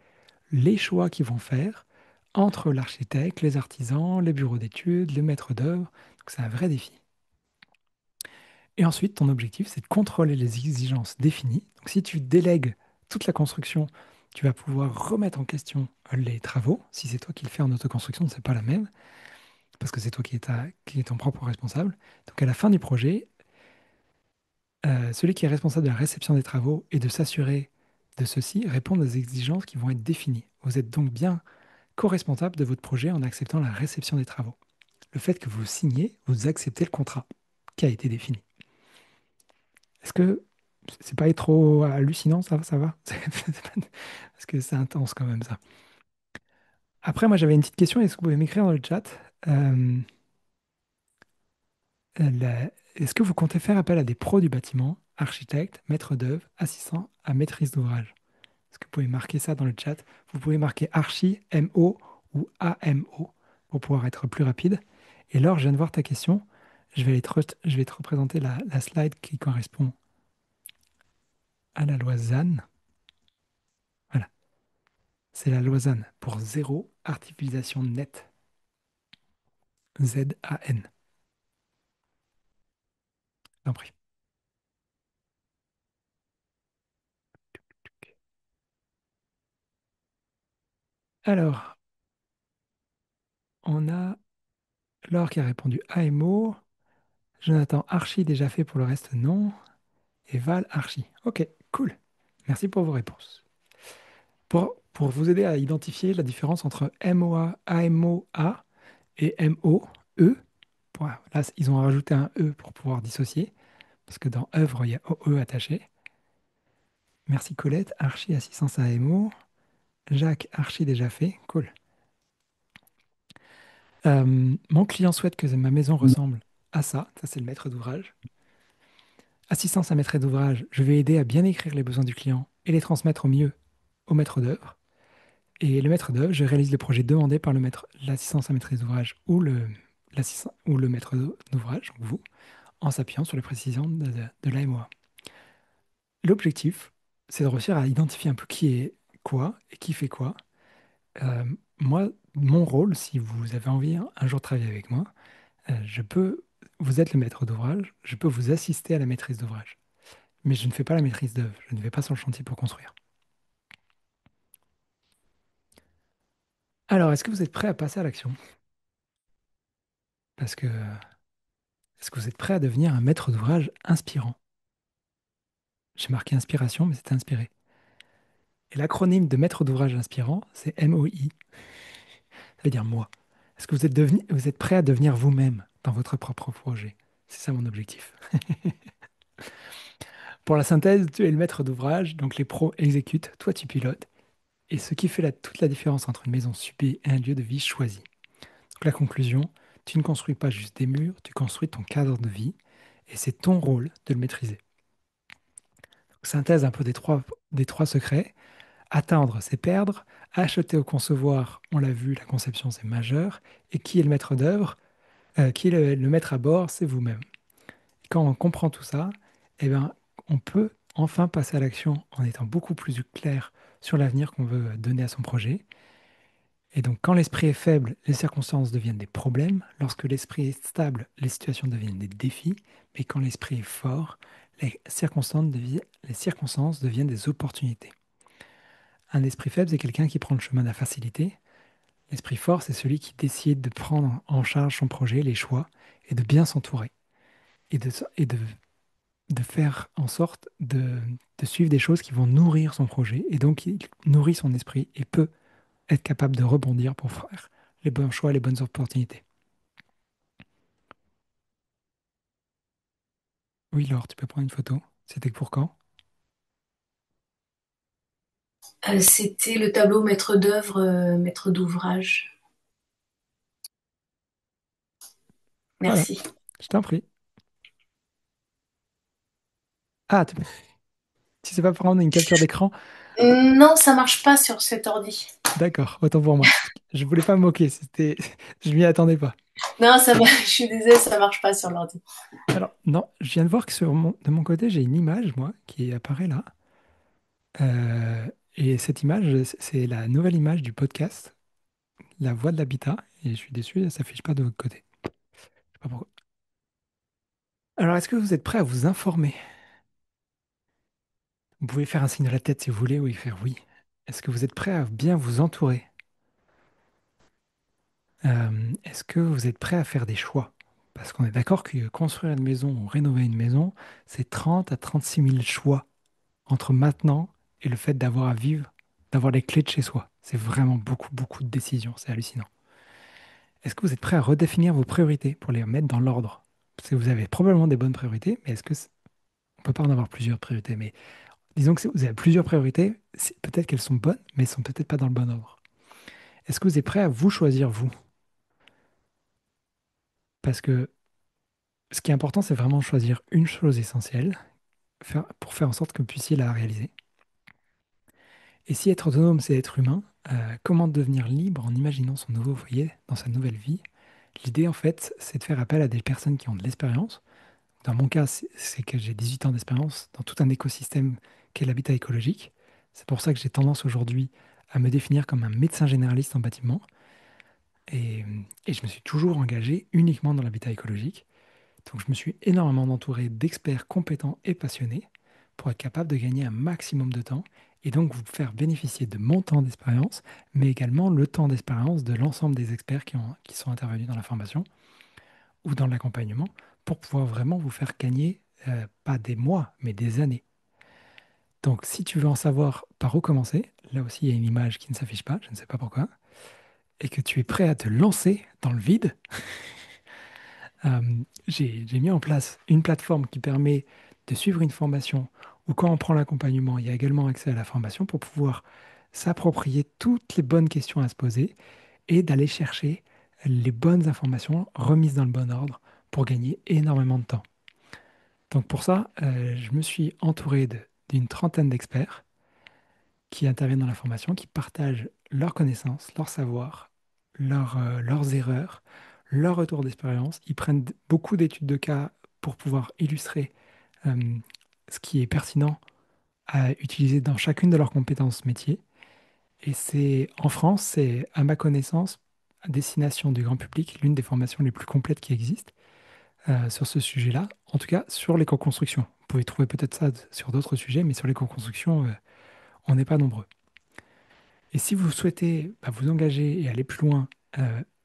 les choix qu'ils vont faire entre l'architecte, les artisans, les bureaux d'études, les maîtres d'œuvre. Donc c'est un vrai défi. Et ensuite, ton objectif, c'est de contrôler les exigences définies. Donc si tu délègues toute la construction, tu vas pouvoir remettre en question les travaux. Si c'est toi qui le fais en autoconstruction, ce n'est pas la même, parce que c'est toi qui es ton propre responsable. Donc à la fin du projet, celui qui est responsable de la réception des travaux et de s'assurer de ceci répond aux exigences qui vont être définies. Vous êtes donc bien co-responsable de votre projet en acceptant la réception des travaux. Le fait que vous signez, vous acceptez le contrat qui a été défini. Est-ce que c'est pas trop hallucinant, ça va, ça va? Parce que c'est intense quand même ça. Après, moi j'avais une petite question, est-ce que vous pouvez m'écrire dans le chat? euh, Est-ce que vous comptez faire appel à des pros du bâtiment, architectes, maîtres d'œuvre, assistants à maîtrise d'ouvrage? Est-ce que vous pouvez marquer ça dans le chat? Vous pouvez marquer archi, MO ou AMO pour pouvoir être plus rapide. Et Laure, je viens de voir ta question. Je vais te représenter la slide qui correspond à la loi ZAN. Voilà, c'est la loi ZAN pour zéro artificialisation nette. ZAN. J'en prie. Alors, on a Laure qui a répondu AMO. Jonathan Archi déjà fait pour le reste non. Et Val Archi. Ok, cool. Merci pour vos réponses. Pour vous aider à identifier la différence entre MOA, AMOA et MOE, là, ils ont rajouté un E pour pouvoir dissocier, parce que dans œuvre, il y a OE attaché. Merci Colette, Archi assistance à AMO. Jacques, Archi déjà fait, cool. Mon client souhaite que ma maison ressemble à ça. Ça, c'est le maître d'ouvrage. Assistance à maître d'ouvrage, je vais aider à bien écrire les besoins du client et les transmettre au mieux au maître d'œuvre. Et le maître d'œuvre, je réalise le projet demandé par l'assistance à maîtrise d'ouvrage ou le maître d'ouvrage, donc vous, en s'appuyant sur les précisions de l'AMOA. L'objectif, c'est de réussir à identifier un peu qui est quoi et qui fait quoi. Euh, Moi, mon rôle, si vous avez envie un jour de travailler avec moi, vous êtes le maître d'ouvrage, je peux vous assister à la maîtrise d'ouvrage. Mais je ne fais pas la maîtrise d'œuvre, je ne vais pas sur le chantier pour construire. Alors, est-ce que vous êtes prêt à passer à l'action? Parce que, est-ce que vous êtes prêt à devenir un maître d'ouvrage inspirant? J'ai marqué inspiration, mais c'était inspiré. Et l'acronyme de maître d'ouvrage inspirant, c'est MOI. Ça veut dire moi. Est-ce que vous êtes prêt à devenir vous-même dans votre propre projet? C'est ça mon objectif. Pour la synthèse, tu es le maître d'ouvrage, donc les pros exécutent, toi tu pilotes. Et ce qui fait toute la différence entre une maison subie et un lieu de vie choisi. Donc la conclusion, tu ne construis pas juste des murs, tu construis ton cadre de vie. Et c'est ton rôle de le maîtriser. Donc, synthèse un peu des trois secrets. Atteindre, c'est perdre. Acheter ou concevoir, on l'a vu, la conception, c'est majeur. Et qui est le maître d'œuvre? Qui est le maître à bord? C'est vous-même. Quand on comprend tout ça, eh ben, on peut enfin passer à l'action en étant beaucoup plus clair sur l'avenir qu'on veut donner à son projet. Et donc, quand l'esprit est faible, les circonstances deviennent des problèmes. Lorsque l'esprit est stable, les situations deviennent des défis. Mais quand l'esprit est fort, les circonstances deviennent des opportunités. Un esprit faible, c'est quelqu'un qui prend le chemin de la facilité. L'esprit fort, c'est celui qui décide de prendre en charge son projet, les choix, et de bien s'entourer. Et de faire en sorte de suivre des choses qui vont nourrir son projet. Et donc, il nourrit son esprit et peut être capable de rebondir pour faire les bons choix, les bonnes opportunités. Oui, Laure, tu peux prendre une photo. C'était pour quand? C'était le tableau maître d'œuvre, maître d'ouvrage. Voilà, Merci. je t'en prie. Ah, tu sais pas prendre une capture d'écran? Non, ça marche pas sur cet ordi. D'accord, autant pour moi. Je voulais pas me moquer, je m'y attendais pas. Non, je suis désolée, ça marche pas sur l'ordi. Alors, non, je viens de voir que de mon côté, j'ai une image, moi, qui apparaît là. Euh, et cette image, c'est la nouvelle image du podcast, La Voix de l'Habitat. Et je suis déçu, ça s'affiche pas de votre côté. Je sais pas pourquoi. Alors, est-ce que vous êtes prêt à vous informer? Vous pouvez faire un signe de la tête si vous voulez, ou y faire oui. Est-ce que vous êtes prêt à bien vous entourer? Est-ce que vous êtes prêt à faire des choix? Parce qu'on est d'accord que construire une maison ou rénover une maison, c'est 30 à 36 000 choix entre maintenant et le fait d'avoir à vivre, d'avoir les clés de chez soi. C'est vraiment beaucoup, beaucoup de décisions. C'est hallucinant. Est-ce que vous êtes prêt à redéfinir vos priorités pour les mettre dans l'ordre? Parce que vous avez probablement des bonnes priorités, mais on peut pas en avoir plusieurs priorités, mais disons que si vous avez plusieurs priorités, peut-être qu'elles sont bonnes, mais elles sont peut-être pas dans le bon ordre. Est-ce que vous êtes prêt à vous choisir vous? Parce que ce qui est important, c'est vraiment choisir une chose essentielle pour faire en sorte que vous puissiez la réaliser. Et si être autonome, c'est être humain, comment devenir libre en imaginant son nouveau foyer dans sa nouvelle vie? L'idée, en fait, c'est de faire appel à des personnes qui ont de l'expérience. Dans mon cas, c'est que j'ai 18 ans d'expérience dans tout un écosystème qu'est l'habitat écologique. C'est pour ça que j'ai tendance aujourd'hui à me définir comme un médecin généraliste en bâtiment. Et, et je me suis toujours engagé uniquement dans l'habitat écologique. Donc je me suis énormément entouré d'experts compétents et passionnés pour être capable de gagner un maximum de temps et donc vous faire bénéficier de mon temps d'expérience, mais également le temps d'expérience de l'ensemble des experts qui sont intervenus dans la formation ou dans l'accompagnement pour pouvoir vraiment vous faire gagner pas des mois, mais des années. Donc si tu veux en savoir par où commencer, là aussi il y a une image qui ne s'affiche pas, je ne sais pas pourquoi, et que tu es prêt à te lancer dans le vide, Euh, j'ai mis en place une plateforme qui permet de suivre une formation où quand on prend l'accompagnement, il y a également accès à la formation pour pouvoir s'approprier toutes les bonnes questions à se poser et d'aller chercher les bonnes informations remises dans le bon ordre pour gagner énormément de temps. Donc pour ça, je me suis entouré d'une trentaine d'experts qui interviennent dans la formation, qui partagent leurs connaissances, leurs savoirs, leurs erreurs, leurs retours d'expérience. Ils prennent beaucoup d'études de cas pour pouvoir illustrer euh, ce qui est pertinent à utiliser dans chacune de leurs compétences métiers. Et c'est en France, c'est à ma connaissance, à destination du grand public, l'une des formations les plus complètes qui existent sur ce sujet-là. En tout cas, sur l'éco-construction. Vous pouvez trouver peut-être ça sur d'autres sujets, mais sur l'éco-construction, on n'est pas nombreux. Et si vous souhaitez vous engager et aller plus loin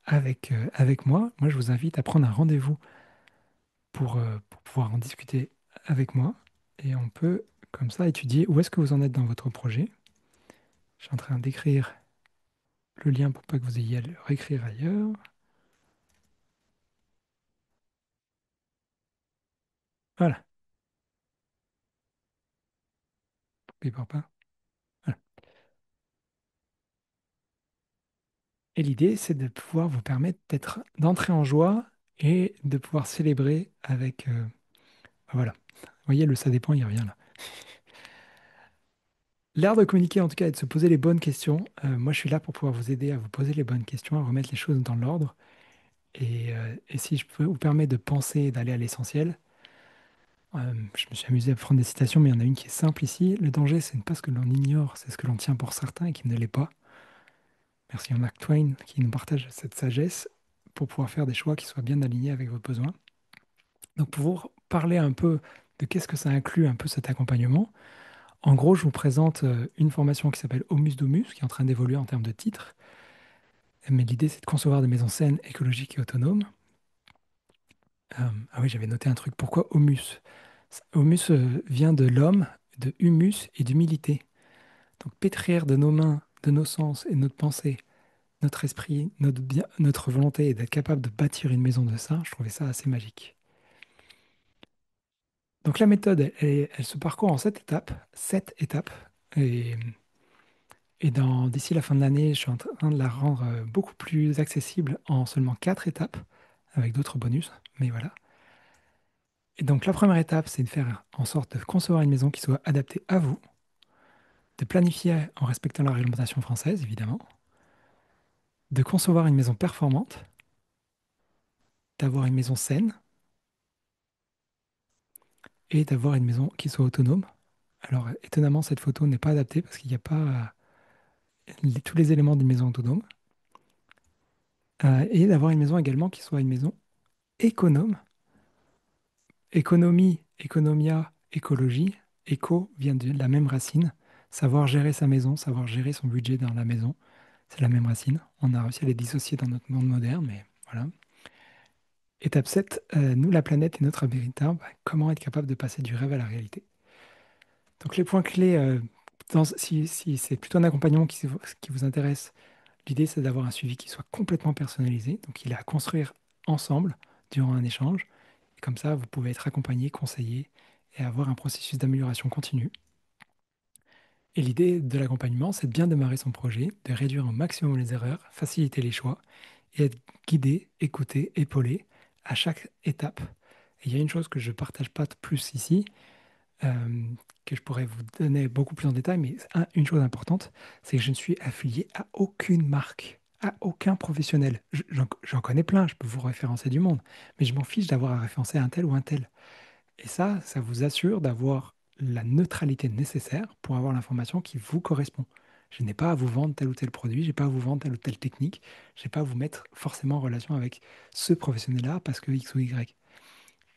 avec moi, je vous invite à prendre un rendez-vous pour pouvoir en discuter avec moi. Et on peut, comme ça, étudier où est-ce que vous en êtes dans votre projet. Je suis en train d'écrire le lien pour pas que vous ayez à le réécrire ailleurs. Voilà, il part pas. Voilà. Et l'idée, c'est de pouvoir vous permettre d'entrer en joie et de pouvoir célébrer avec. Voilà. Vous voyez, le ça dépend, il revient là. L'art de communiquer, en tout cas, et de se poser les bonnes questions. Moi, je suis là pour pouvoir vous aider à vous poser les bonnes questions, à remettre les choses dans l'ordre. Et si je peux vous permettre de penser et d'aller à l'essentiel, je me suis amusé à prendre des citations, mais il y en a une qui est simple ici. Le danger, ce n'est pas ce que l'on ignore, c'est ce que l'on tient pour certain et qui ne l'est pas. Merci à Mark Twain qui nous partage cette sagesse pour pouvoir faire des choix qui soient bien alignés avec vos besoins. Donc, pour vous parler un peu de qu'est-ce que ça inclut un peu cet accompagnement, en gros, je vous présente une formation qui s'appelle Homus Domus, qui est en train d'évoluer en termes de titre. Mais l'idée, c'est de concevoir des maisons saines, écologiques et autonomes. Ah oui, j'avais noté un truc. Pourquoi Homus? Homus vient de l'homme, de humus et d'humilité. Donc pétrir de nos mains, de nos sens et de notre pensée, notre esprit, notre volonté et d'être capable de bâtir une maison de ça, je trouvais ça assez magique. Donc la méthode, elle se parcourt en 7 étapes. 7 étapes. Et, d'ici la fin de l'année, je suis en train de la rendre beaucoup plus accessible en seulement 4 étapes, avec d'autres bonus. Mais voilà. Et donc la première étape, c'est de faire en sorte de concevoir une maison qui soit adaptée à vous, de planifier en respectant la réglementation française, évidemment, de concevoir une maison performante, d'avoir une maison saine et d'avoir une maison qui soit autonome. Alors étonnamment, cette photo n'est pas adaptée parce qu'il n'y a pas tous les éléments d'une maison autonome. Et d'avoir une maison également qui soit une maison économe. Économie, économia, écologie. Éco vient de la même racine. Savoir gérer sa maison, savoir gérer son budget dans la maison, c'est la même racine. On a réussi à les dissocier dans notre monde moderne, mais voilà. Étape 7, nous, la planète et notre habitat, comment être capable de passer du rêve à la réalité. Donc les points clés, si c'est plutôt un accompagnement qui vous intéresse, l'idée c'est d'avoir un suivi qui soit complètement personnalisé. Donc il est à construire ensemble durant un échange. Et comme ça, vous pouvez être accompagné, conseillé et avoir un processus d'amélioration continue. Et l'idée de l'accompagnement, c'est de bien démarrer son projet, de réduire au maximum les erreurs, faciliter les choix et être guidé, écouté, épaulé à chaque étape. Et il y a une chose que je ne partage pas plus ici, euh, que je pourrais vous donner beaucoup plus en détail, mais une chose importante, c'est que je ne suis affilié à aucune marque, à aucun professionnel. J'en connais plein, je peux vous référencer du monde, mais je m'en fiche d'avoir à référencer un tel ou un tel. Et ça vous assure d'avoir la neutralité nécessaire pour avoir l'information qui vous correspond. Je n'ai pas à vous vendre tel ou tel produit, je n'ai pas à vous vendre telle ou telle technique, je n'ai pas à vous mettre forcément en relation avec ce professionnel-là parce que X ou Y.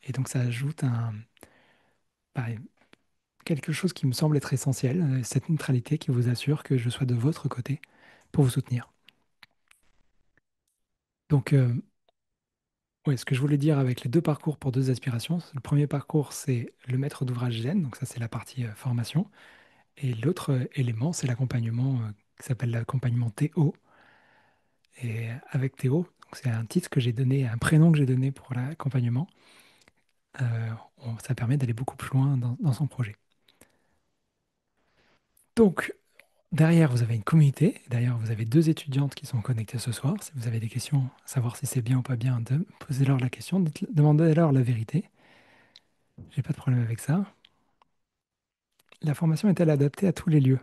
Et donc ça ajoute bah, quelque chose qui me semble être essentiel, cette neutralité qui vous assure que je sois de votre côté pour vous soutenir. Donc, ouais, ce que je voulais dire avec les deux parcours pour deux aspirations, le premier parcours, c'est le maître d'ouvrage Zen, donc ça c'est la partie formation. Et l'autre élément, c'est l'accompagnement qui s'appelle l'accompagnement Théo. Et avec Théo, donc c'est un titre que j'ai donné, un prénom que j'ai donné pour l'accompagnement, ça permet d'aller beaucoup plus loin dans son projet. Donc, derrière, vous avez une communauté. D'ailleurs, vous avez deux étudiantes qui sont connectées ce soir. Si vous avez des questions, à savoir si c'est bien ou pas bien, posez-leur la question, demandez-leur la vérité. J'ai pas de problème avec ça. La formation est-elle adaptée à tous les lieux?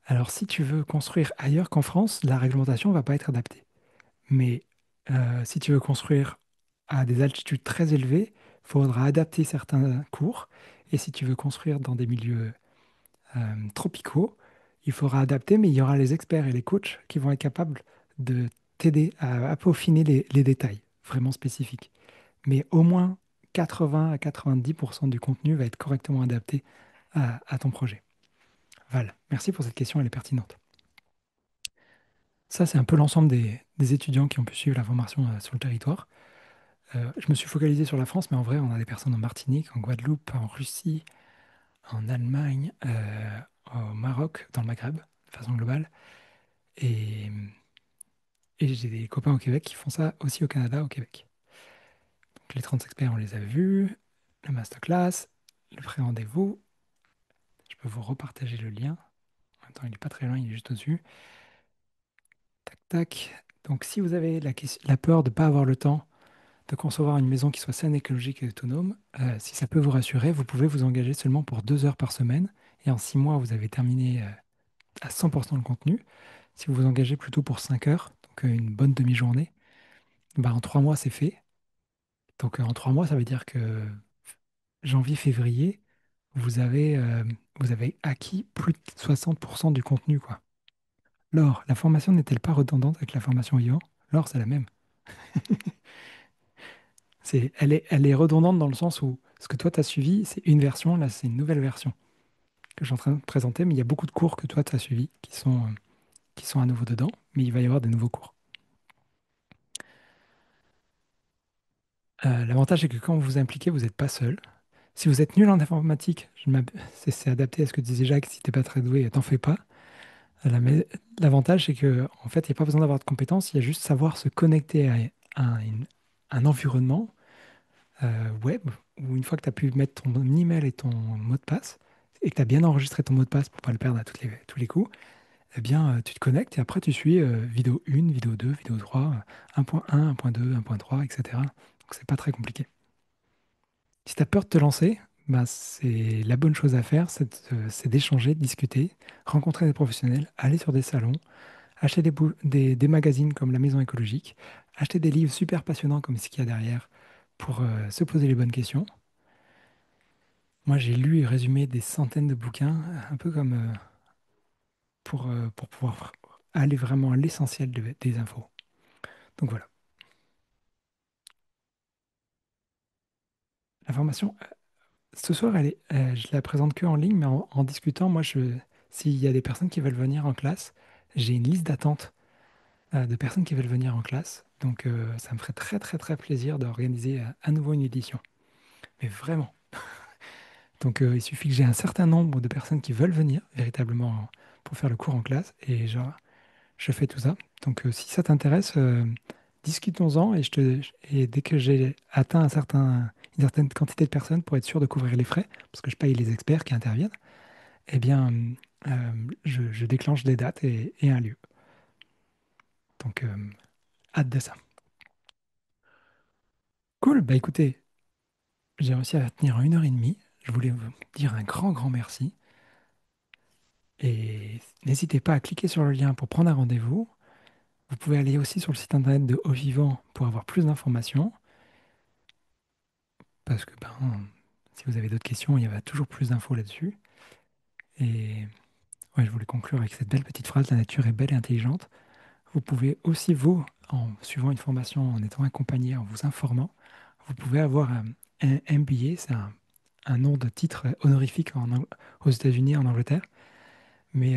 Alors, si tu veux construire ailleurs qu'en France, la réglementation ne va pas être adaptée. Mais si tu veux construire à des altitudes très élevées, il faudra adapter certains cours. Et si tu veux construire dans des milieux tropicaux, il faudra adapter, mais il y aura les experts et les coachs qui vont être capables de t'aider à peaufiner les détails vraiment spécifiques. Mais au moins 80 à 90% du contenu va être correctement adapté à ton projet. Val, merci pour cette question, elle est pertinente. Ça, c'est un peu l'ensemble des étudiants qui ont pu suivre la formation sur le territoire. Je me suis focalisé sur la France, mais en vrai, on a des personnes en Martinique, en Guadeloupe, en Russie, en Allemagne, au Maroc, dans le Maghreb, de façon globale. Et, et j'ai des copains au Québec qui font ça aussi au Canada, au Québec. Donc, les 30 experts, on les a vus, la masterclass, le pré-rendez-vous. Je peux vous repartager le lien. En même temps, il n'est pas très loin, il est juste au-dessus. Tac, tac. Donc, si vous avez la peur de ne pas avoir le temps de concevoir une maison qui soit saine, écologique et autonome, si ça peut vous rassurer, vous pouvez vous engager seulement pour 2 heures par semaine. Et en 6 mois, vous avez terminé à 100% le contenu. Si vous vous engagez plutôt pour 5 heures, donc une bonne demi-journée, bah, en 3 mois, c'est fait. Donc en 3 mois, ça veut dire que janvier, février, vous avez acquis plus de 60% du contenu, quoi. Laure, la formation n'est-elle pas redondante avec la formation vivant? Laure, c'est la même. Elle est redondante dans le sens où ce que toi, tu as suivi, c'est une version, là, c'est une nouvelle version que je suis en train de présenter, mais il y a beaucoup de cours que toi, tu as suivis qui sont à nouveau dedans, mais il va y avoir des nouveaux cours. L'avantage, c'est que quand vous vous impliquez, vous n'êtes pas seul. Si vous êtes nul en informatique, c'est adapté à ce que disait Jacques, si tu n'es pas très doué, t'en fais pas. Mais l'avantage, c'est que en fait, il n'y a pas besoin d'avoir de compétences, il y a juste savoir se connecter à un environnement web où une fois que tu as pu mettre ton email et ton mot de passe, et que tu as bien enregistré ton mot de passe pour pas le perdre à tous les coups, eh bien, tu te connectes et après tu suis vidéo 1, vidéo 2, vidéo 3, 1.1, 1.2, 1.3, etc. Donc, c'est pas très compliqué. Si tu as peur de te lancer, bah, c'est la bonne chose à faire, c'est d'échanger, de discuter, rencontrer des professionnels, aller sur des salons, acheter des magazines comme La Maison écologique, acheter des livres super passionnants comme ce qu'il y a derrière pour se poser les bonnes questions. Moi, j'ai lu et résumé des centaines de bouquins, un peu comme pour pouvoir aller vraiment à l'essentiel des infos. Donc voilà. La formation, ce soir, je la présente que en ligne, mais en discutant, s'il y a des personnes qui veulent venir en classe, j'ai une liste d'attente de personnes qui veulent venir en classe. Donc ça me ferait très très très plaisir d'organiser à nouveau une édition. Mais vraiment. Donc il suffit que j'ai un certain nombre de personnes qui veulent venir véritablement pour faire le cours en classe et genre, je fais tout ça. Donc si ça t'intéresse, discutons-en et dès que j'ai atteint une certaine quantité de personnes pour être sûr de couvrir les frais, parce que je paye les experts qui interviennent, eh bien je déclenche des dates et un lieu. Donc hâte de ça. Cool, bah écoutez, j'ai réussi à tenir en 1 heure et demie. Je voulais vous dire un grand, grand merci. Et n'hésitez pas à cliquer sur le lien pour prendre un rendez-vous. Vous pouvez aller aussi sur le site internet de Au Vivant pour avoir plus d'informations. Parce que si vous avez d'autres questions, il y aura toujours plus d'infos là-dessus. Et ouais, je voulais conclure avec cette belle petite phrase, la nature est belle et intelligente. Vous pouvez aussi, vous, en suivant une formation, en étant accompagné, en vous informant, vous pouvez avoir un MBA, c'est un nom de titre honorifique aux États-Unis, en Angleterre. Mais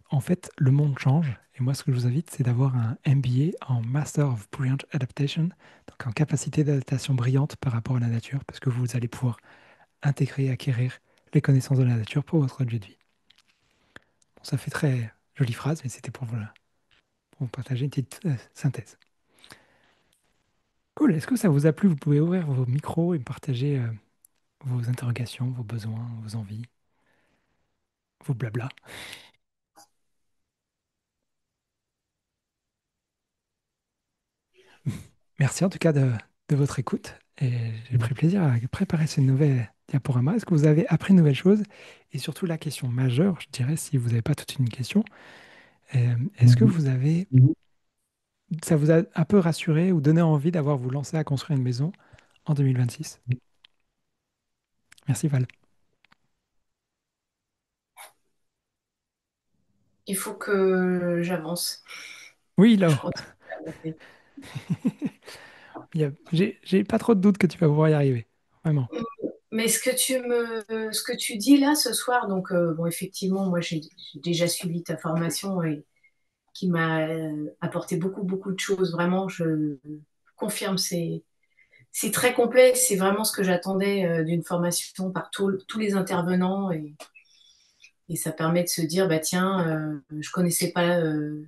en fait, le monde change. Et moi, ce que je vous invite, c'est d'avoir un MBA en Master of Brilliant Adaptation, donc en capacité d'adaptation brillante par rapport à la nature, parce que vous allez pouvoir intégrer, acquérir les connaissanses de la nature pour votre budget de vie. Bon, ça fait très jolie phrase, mais c'était pour vous partager une petite synthèse. Cool, est-ce que ça vous a plu? Vous pouvez ouvrir vos micros et me partager vos interrogations, vos besoins, vos envies, vos blabla. Merci en tout cas de votre écoute et j'ai pris plaisir à préparer ce nouvel diaporama. Est-ce que vous avez appris de nouvelles choses? Et surtout la question majeure, je dirais, si vous n'avez pas toute une question, est-ce que ça vous a un peu rassuré ou donné envie d'avoir vous lancé à construire une maison en 2026? Merci Val. Il faut que j'avance. Oui, Je là. continue à avancer. J'ai pas trop de doutes que tu vas pouvoir y arriver. Vraiment. Mais ce que tu dis là ce soir, donc bon, effectivement, moi j'ai déjà suivi ta formation et qui m'a apporté beaucoup de choses. Vraiment, je confirme, c'est très complet. C'est vraiment ce que j'attendais d'une formation par tous les intervenants et ça permet de se dire, bah tiens, je connaissais pas euh,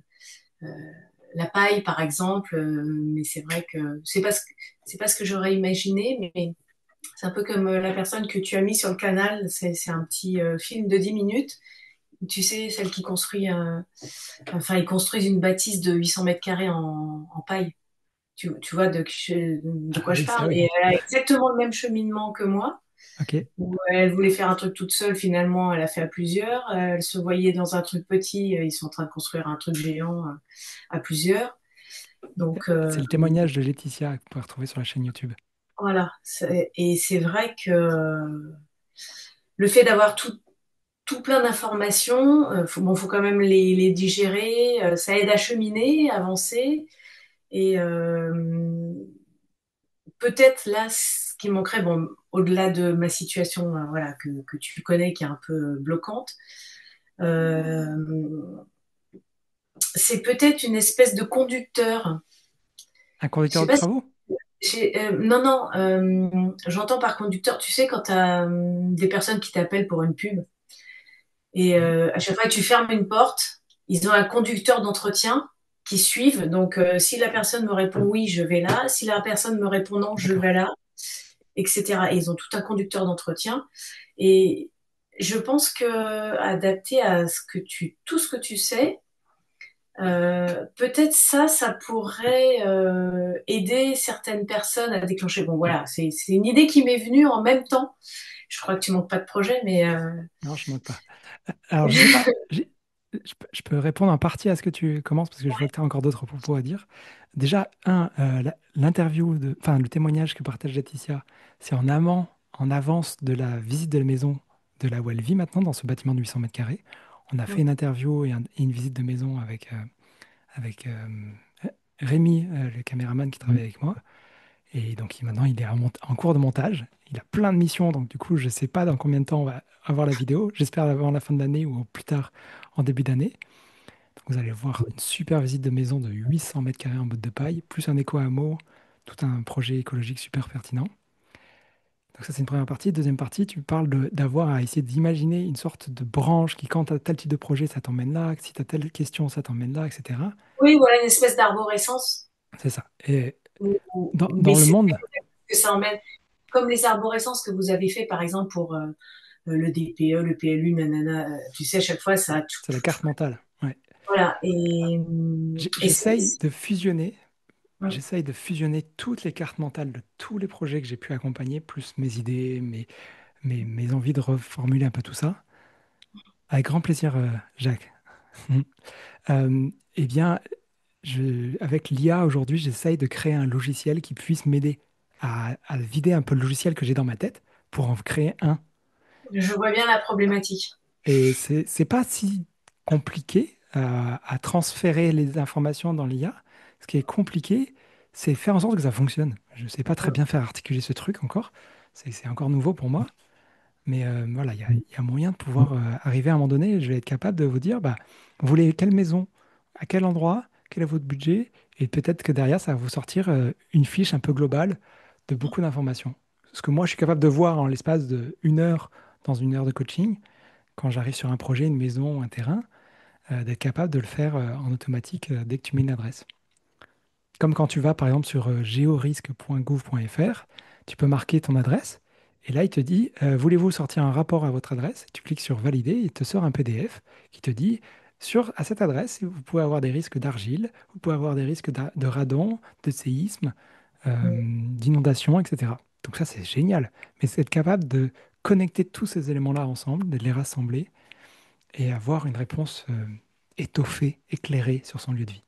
la paille par exemple, mais c'est vrai que c'est pas ce que j'aurais imaginé, mais c'est un peu comme la personne que tu as mis sur le canal. C'est un petit film de 10 minutes. Tu sais, celle qui construit enfin, ils construisent une bâtisse de 800 mètres carrés en paille. Tu vois de Ah quoi je oui, ça parle. oui. Et elle a exactement le même cheminement que moi. Ok. Où elle voulait faire un truc toute seule, finalement, elle a fait à plusieurs. Elle se voyait dans un truc petit, ils sont en train de construire un truc géant à plusieurs. Donc, C'est le témoignage de Laetitia que vous pouvez retrouver sur la chaîne YouTube. voilà. Et c'est vrai que le fait d'avoir tout plein d'informations. Bon, faut quand même les digérer. Ça aide à cheminer, avancer. Et peut-être là, ce qui manquerait, bon, au-delà de ma situation, voilà, que tu connais, qui est un peu bloquante, euh, c'est peut-être une espèce de conducteur. Un Je sais conducteur de pas si travaux? non, non, j'entends par conducteur, tu sais, quand tu as des personnes qui t'appellent pour une pub, et Oui. à chaque fois que tu fermes une porte, ils ont un conducteur d'entretien qui suivent. Donc, si la personne me répond oui, je vais là. Si la personne me répond non, je D'accord. vais là, etc. Et ils ont tout un conducteur d'entretien. Et je pense que adapté à tout ce que tu sais, peut-être ça pourrait aider certaines personnes à déclencher. Bon, voilà, c'est une idée qui m'est venue en même temps. Je crois que tu manques pas de projet, mais Non, je ne manque pas. Alors, je sais pas, je peux répondre en partie à ce que tu commences parce que je vois que tu as encore d'autres propos à dire. Déjà, l'interview, enfin, le témoignage que partage Laetitia, c'est en avance de la visite de la maison de là où elle vit maintenant, dans ce bâtiment de 800 mètres carrés. On a fait une interview et une visite de maison avec Rémi, le caméraman qui travaille avec moi. Et donc maintenant, il est en cours de montage. Il a plein de missions, donc du coup, je ne sais pas dans combien de temps on va avoir la vidéo. J'espère avant la fin de l'année ou au plus tard en début d'année. Donc vous allez voir une super visite de maison de 800 mètres carrés en botte de paille, plus un éco-hameau, tout un projet écologique super pertinent. Donc ça, c'est une première partie. Deuxième partie, tu parles d'avoir à essayer d'imaginer une sorte de branche qui, quand tu as tel type de projet, ça t'emmène là, si tu as telle question, ça t'emmène là, etc. oui, voilà une espèce d'arborescence. C'est ça. Et Mais dans le c'est monde, que ça emmène, comme les arborescences que vous avez fait, par exemple, pour le DPE, le PLU, nanana, tu sais, à chaque fois, ça. c'est la carte mentale. Ouais. Voilà. Et J'essaye de fusionner. mm, J'essaye de fusionner toutes les cartes mentales de tous les projets que j'ai pu accompagner, plus mes idées, mes envies de reformuler un peu tout ça. Avec grand plaisir, Jacques. Eh bien, avec l'IA aujourd'hui, j'essaye de créer un logiciel qui puisse m'aider à vider un peu le logiciel que j'ai dans ma tête pour en créer un. je vois bien la problématique. Et c'est pas si compliqué à transférer les informations dans l'IA. Ce qui est compliqué, c'est faire en sorte que ça fonctionne. Je ne sais pas très Mm. bien faire articuler ce truc encore. C'est encore nouveau pour moi. Mais voilà, il y a moyen de pouvoir arriver à un moment donné. Je vais être capable de vous dire, bah, vous voulez quelle maison, à quel endroit, quel est votre budget. Et peut-être que derrière, ça va vous sortir une fiche un peu globale de beaucoup d'informations. Ce que moi, je suis capable de voir en l'espace de 1 heure dans 1 heure de coaching quand j'arrive sur un projet, une maison ou un terrain, d'être capable de le faire en automatique dès que tu mets une adresse. Comme quand tu vas par exemple sur georisque.gouv.fr, tu peux marquer ton adresse et là il te dit voulez-vous sortir un rapport à votre adresse? Tu cliques sur valider, il te sort un PDF qui te dit à cette adresse, vous pouvez avoir des risques d'argile, vous pouvez avoir des risques de radon, de séisme, d'inondations, etc. Donc ça, c'est génial. Mais c'est être capable de connecter tous ces éléments-là ensemble, de les rassembler et avoir une réponse étoffée, éclairée sur son lieu de vie.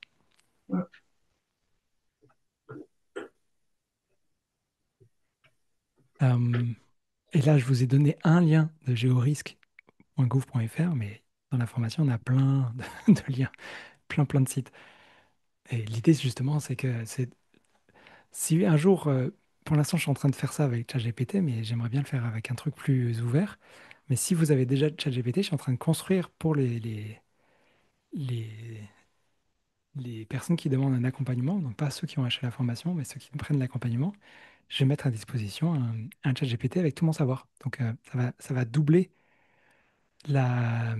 Euh, et là, je vous ai donné un lien de georisque.gouv.fr, mais dans la formation, on a plein de liens, plein de sites. Et l'idée, justement, c'est que si un jour, pour l'instant, je suis en train de faire ça avec ChatGPT, mais j'aimerais bien le faire avec un truc plus ouvert. Mais si vous avez déjà ChatGPT, je suis en train de construire pour les, les personnes qui demandent un accompagnement, donc pas ceux qui ont acheté la formation, mais ceux qui prennent l'accompagnement, je vais mettre à disposition un ChatGPT avec tout mon savoir. Donc ça va doubler la...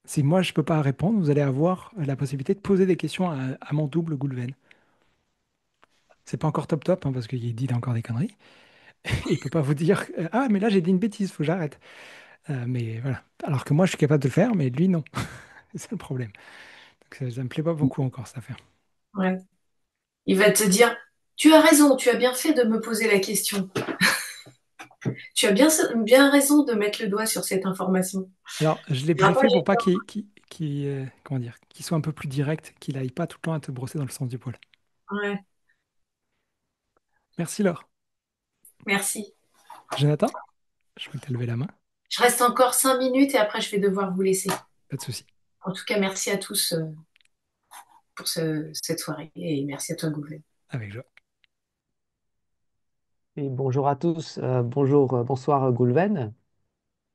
Si moi je ne peux pas répondre, vous allez avoir la possibilité de poser des questions à mon double Goulven. C'est pas encore top top, hein, parce qu'il dit encore des conneries. Il peut pas vous dire ah mais là j'ai dit une bêtise, faut que j'arrête. Mais voilà. Alors que moi je suis capable de le faire, mais lui non. C'est ça le problème. Donc ça me plaît pas beaucoup encore cette affaire. Ouais. Il va te dire, tu as raison, tu as bien fait de me poser la question. Tu as bien raison de mettre le doigt sur cette information. Alors je l'ai Il n'y aura pas briefé pour pas j'ai comment dire, qu'il soit un peu plus direct, qu'il aille pas tout le temps à te brosser dans le sens du poil. peur. Ouais, Merci Laure. merci. Jonathan, je vois que tu as levé la main. Je reste encore 5 minutes et après je vais devoir vous laisser. Pas de souci. En tout cas, merci à tous pour cette soirée et merci à toi, Gouvet. Avec joie. Et bonjour à tous, bonjour, bonsoir Goulven.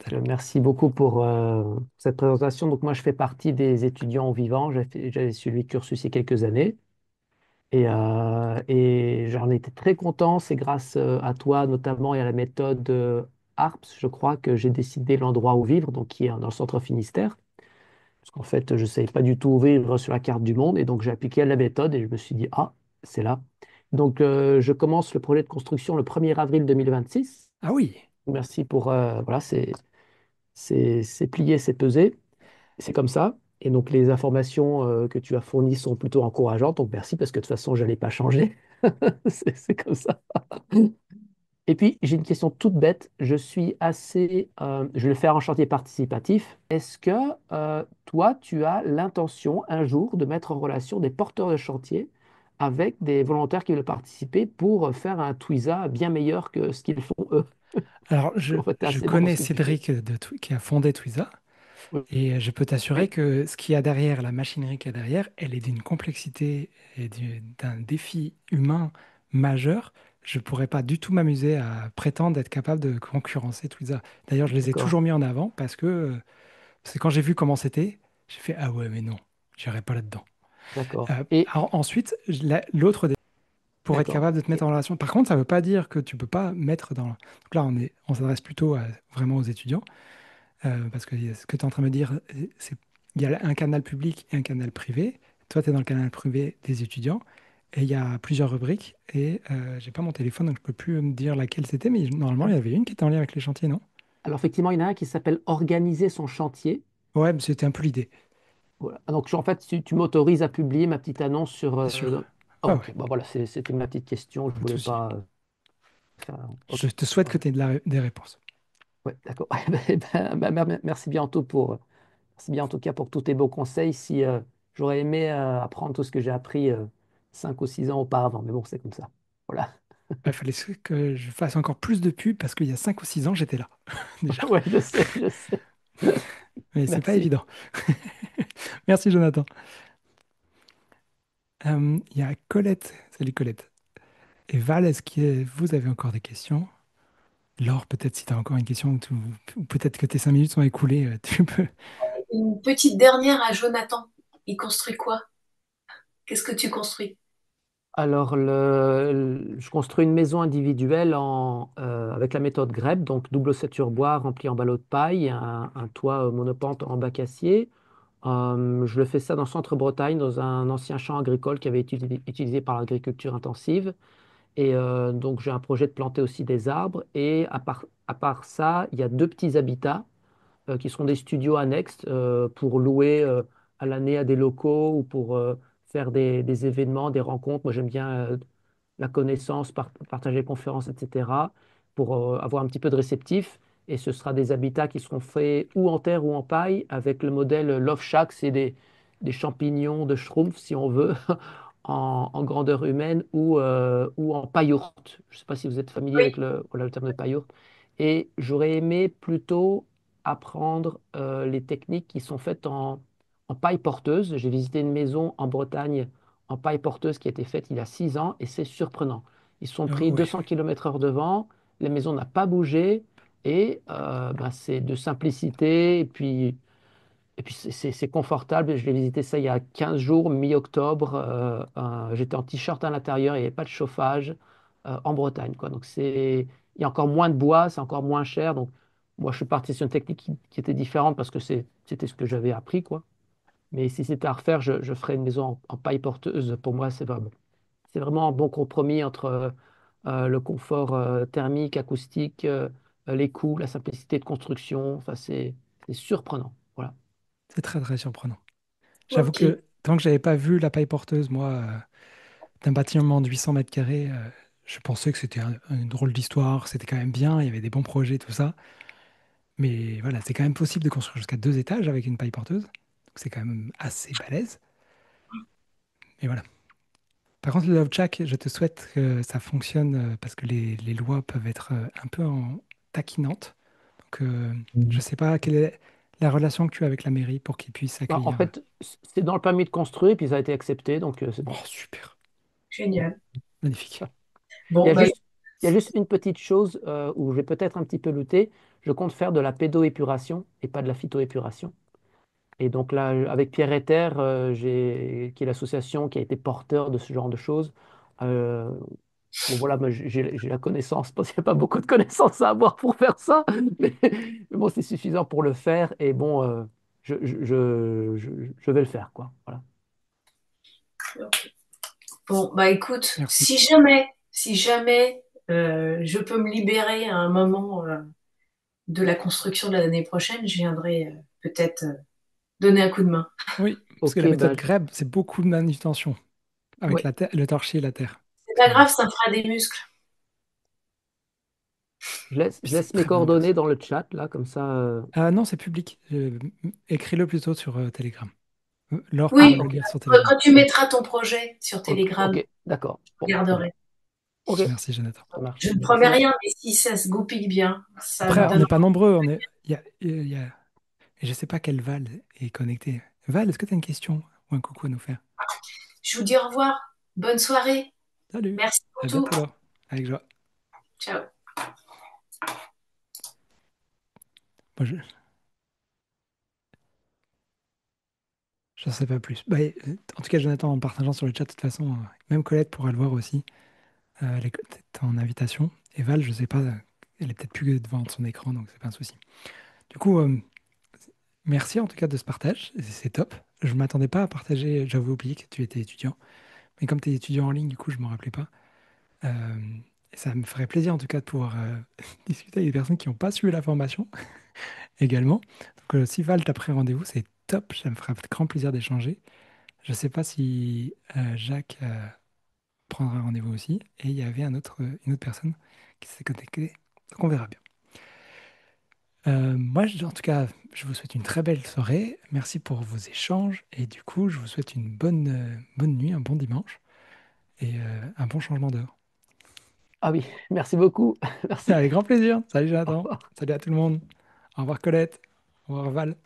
Salut. Merci beaucoup pour cette présentation. Donc moi je fais partie des étudiants vivants, j'avais suivi le cursus il y a quelques années et j'en étais très content. C'est grâce à toi notamment et à la méthode ARPS, je crois, que j'ai décidé l'endroit où vivre, donc qui est dans le centre Finistère. Parce qu'en fait je ne savais pas du tout où vivre sur la carte du monde et donc j'ai appliqué la méthode et je me suis dit, ah, c'est là. Donc je commence le projet de construction le 1er avril 2026. Ah oui. Merci pour voilà, c'est plié, c'est pesé, c'est comme ça. Et donc les informations que tu as fournies sont plutôt encourageantes. Donc merci parce que de toute façon je n'allais pas changer. C'est comme ça. Et puis j'ai une question toute bête. Je suis assez, je vais le faire en chantier participatif. Est-ce que toi tu as l'intention un jour de mettre en relation des porteurs de chantier avec des volontaires qui veulent participer pour faire un Twiza bien meilleur que ce qu'ils font eux? Alors, Parce qu'en fait, tu es je assez bon dans connais ce que tu fais. Cédric qui a fondé Twiza et je peux t'assurer Oui, que ce qu'il y a derrière, la machinerie qu'il y a derrière, elle est d'une complexité et d'un défi humain majeur. Je ne pourrais pas du tout m'amuser à prétendre être capable de concurrencer Twiza. D'ailleurs, je les ai d'accord, toujours mis en avant parce que c'est quand j'ai vu comment c'était, j'ai fait ah ouais, mais non, j'irai pas là-dedans. d'accord. Et Ensuite, l'autre pour être d'accord. capable de te mettre en relation. Par contre, ça ne veut pas dire que tu peux pas mettre dans. Donc là, on s'adresse plutôt vraiment aux étudiants, parce que ce que tu es en train de me dire, c'est il y a un canal public et un canal privé. Toi, tu es dans le canal privé des étudiants, et il y a plusieurs rubriques, et j'ai pas mon téléphone, donc je peux plus me dire laquelle c'était, mais normalement, il y avait une qui était en lien avec les chantiers, non? Alors effectivement, il y en a un qui s'appelle Organiser son chantier. Ouais, mais c'était un peu l'idée, Voilà. Donc en fait, tu m'autorises à publier ma petite annonce sur. bien sûr. Ouais, Ok, ouais, bon voilà, c'était ma petite question. Je pas de voulais souci. pas faire. Je Ok. te souhaite que Voilà. tu aies des réponses. Ouais, d'accord. Merci bien merci bien en tout cas pour tous tes beaux conseils. Si j'aurais aimé apprendre tout ce que j'ai appris 5 ou 6 ans auparavant, mais bon, c'est comme ça. Voilà. Il fallait que je fasse encore plus de pubs parce qu'il y a 5 ou 6 ans, j'étais là, déjà. Ouais, je sais, je sais. Mais c'est pas Merci. évident. Merci, Jonathan. Il y a Colette. Salut, Colette. Et Val, vous avez encore des questions? Laure, peut-être si tu as encore une question, ou peut-être que tes 5 minutes sont écoulées, tu peux. Une petite dernière à Jonathan. Il construit quoi? Qu'est-ce que tu construis? Alors, je construis une maison individuelle avec la méthode GREB, donc double ossature bois rempli en ballot de paille, un toit monopente en bac acier. Je le fais ça dans le centre-Bretagne, dans un ancien champ agricole qui avait été utilisé par l'agriculture intensive. Et donc, j'ai un projet de planter aussi des arbres. Et à part ça, il y a deux petits habitats qui seront des studios annexes pour louer à l'année à des locaux ou pour faire des événements, des rencontres. Moi, j'aime bien la connaissance, partager les conférences, etc., pour avoir un petit peu de réceptif. Et ce sera des habitats qui seront faits ou en terre ou en paille, avec le modèle Love Shack, c'est des champignons de Schtroumpf, si on veut, en grandeur humaine ou en pailloute. Je ne sais pas si vous êtes familier avec Oui, voilà, le terme de pailloute. Et j'aurais aimé plutôt apprendre les techniques qui sont faites en paille porteuse. J'ai visité une maison en Bretagne en paille porteuse qui a été faite il y a 6 ans et c'est surprenant. Ils se sont Oh, pris ouais. 200 km/h de vent, la maison n'a pas bougé et ben, c'est de simplicité et puis c'est confortable. Je l'ai visité ça il y a 15 jours, mi-octobre. J'étais en t-shirt à l'intérieur, il n'y avait pas de chauffage en Bretagne, quoi. Donc il y a encore moins de bois, c'est encore moins cher. Donc moi, je suis parti sur une technique qui était différente parce que c'était ce que j'avais appris, quoi. Mais si c'était à refaire, je ferais une maison en paille porteuse. Pour moi, c'est vraiment un bon compromis entre le confort thermique, acoustique, les coûts, la simplicité de construction. Enfin, c'est surprenant. Voilà. C'est très très surprenant. J'avoue ok. que tant que j'avais pas vu la paille porteuse, moi, d'un bâtiment de 800 mètres carrés, je pensais que c'était une drôle d'histoire, c'était quand même bien, il y avait des bons projets, tout ça. Mais voilà, c'est quand même possible de construire jusqu'à 2 étages avec une paille porteuse. Donc c'est quand même assez balèze. Et voilà. Par contre, le Love Shack, je te souhaite que ça fonctionne parce que les lois peuvent être un peu taquinantes. Donc, je ne sais pas quelle est la relation que tu as avec la mairie pour qu'ils puissent Bah, en accueillir. fait, c'est dans le permis de construire, puis ça a été accepté, donc c'est bon. Oh, super. Génial. Magnifique. Il y Bon, a bah, juste, il y a juste une petite chose où je vais peut-être un petit peu lutter. Je compte faire de la pédoépuration et pas de la phytoépuration. Et donc là, avec Pierre et Terre, qui est l'association qui a été porteur de ce genre de choses, euh, bon voilà, moi, j'ai la connaissance, parce qu'il n'y a pas beaucoup de connaissances à avoir pour faire ça, mais bon, c'est suffisant pour le faire. Et bon, je vais le faire, quoi. Voilà. bon, bah écoute, Merci. si jamais je peux me libérer à un moment de la construction de l'année prochaine, je viendrai peut-être donner un coup de main. Oui, parce que Ok, la méthode ben, Greb, c'est beaucoup de manutention avec Oui. la terre, le torchis et la terre. C'est Donc, pas grave, ça me fera des muscles. je c'est laisse une mes très bonne coordonnées chose. dans le chat, là, comme ça. Ah non, c'est public. Écris-le plutôt sur Telegram. Laure Ah, pourra Oui, le ok, lire sur quand Telegram. tu mettras ton projet sur ok, Telegram, ok, d'accord. je Bon, très bien. regarderai. Ok, Merci, Jonathan. ça Je marche. ne promets Merci. rien, mais si ça se goupille bien, ça me Après, on donne. n'est pas nombreux. Et je ne sais pas quel Val est connecté. Val, est-ce que tu as une question ou un coucou à nous faire? Je vous dis au revoir. Bonne soirée. Salut, Merci pour à tout. bientôt, Laure. Avec joie. Ciao. Moi, je n'en sais pas plus. Bah, en tout cas, Jonathan, en partageant sur le chat, de toute façon, même Colette pourra le voir aussi. Elle est en invitation. Et Val, je ne sais pas, elle est peut-être plus devant son écran, donc c'est pas un souci. Du coup, merci en tout cas de ce partage. C'est top. Je ne m'attendais pas à partager. J'avais oublié que tu étais étudiant. Mais comme tu es étudiant en ligne, du coup, je ne m'en rappelais pas. Euh, et ça me ferait plaisir en tout cas de pouvoir discuter avec des personnes qui n'ont pas suivi la formation également. Donc, si Val t'a pris rendez-vous, c'est top. Ça me fera grand plaisir d'échanger. Je ne sais pas si Jacques prendra rendez-vous aussi. Et il y avait une autre personne qui s'est connectée. Donc, on verra bien. Moi, en tout cas, je vous souhaite une très belle soirée. Merci pour vos échanges. Et du coup, je vous souhaite une bonne nuit, un bon dimanche et un bon changement d'heure. Ah oui, merci beaucoup. Merci. Avec grand plaisir. Salut Au Jonathan. revoir. Salut à tout le monde. Au revoir Colette. Au revoir Val.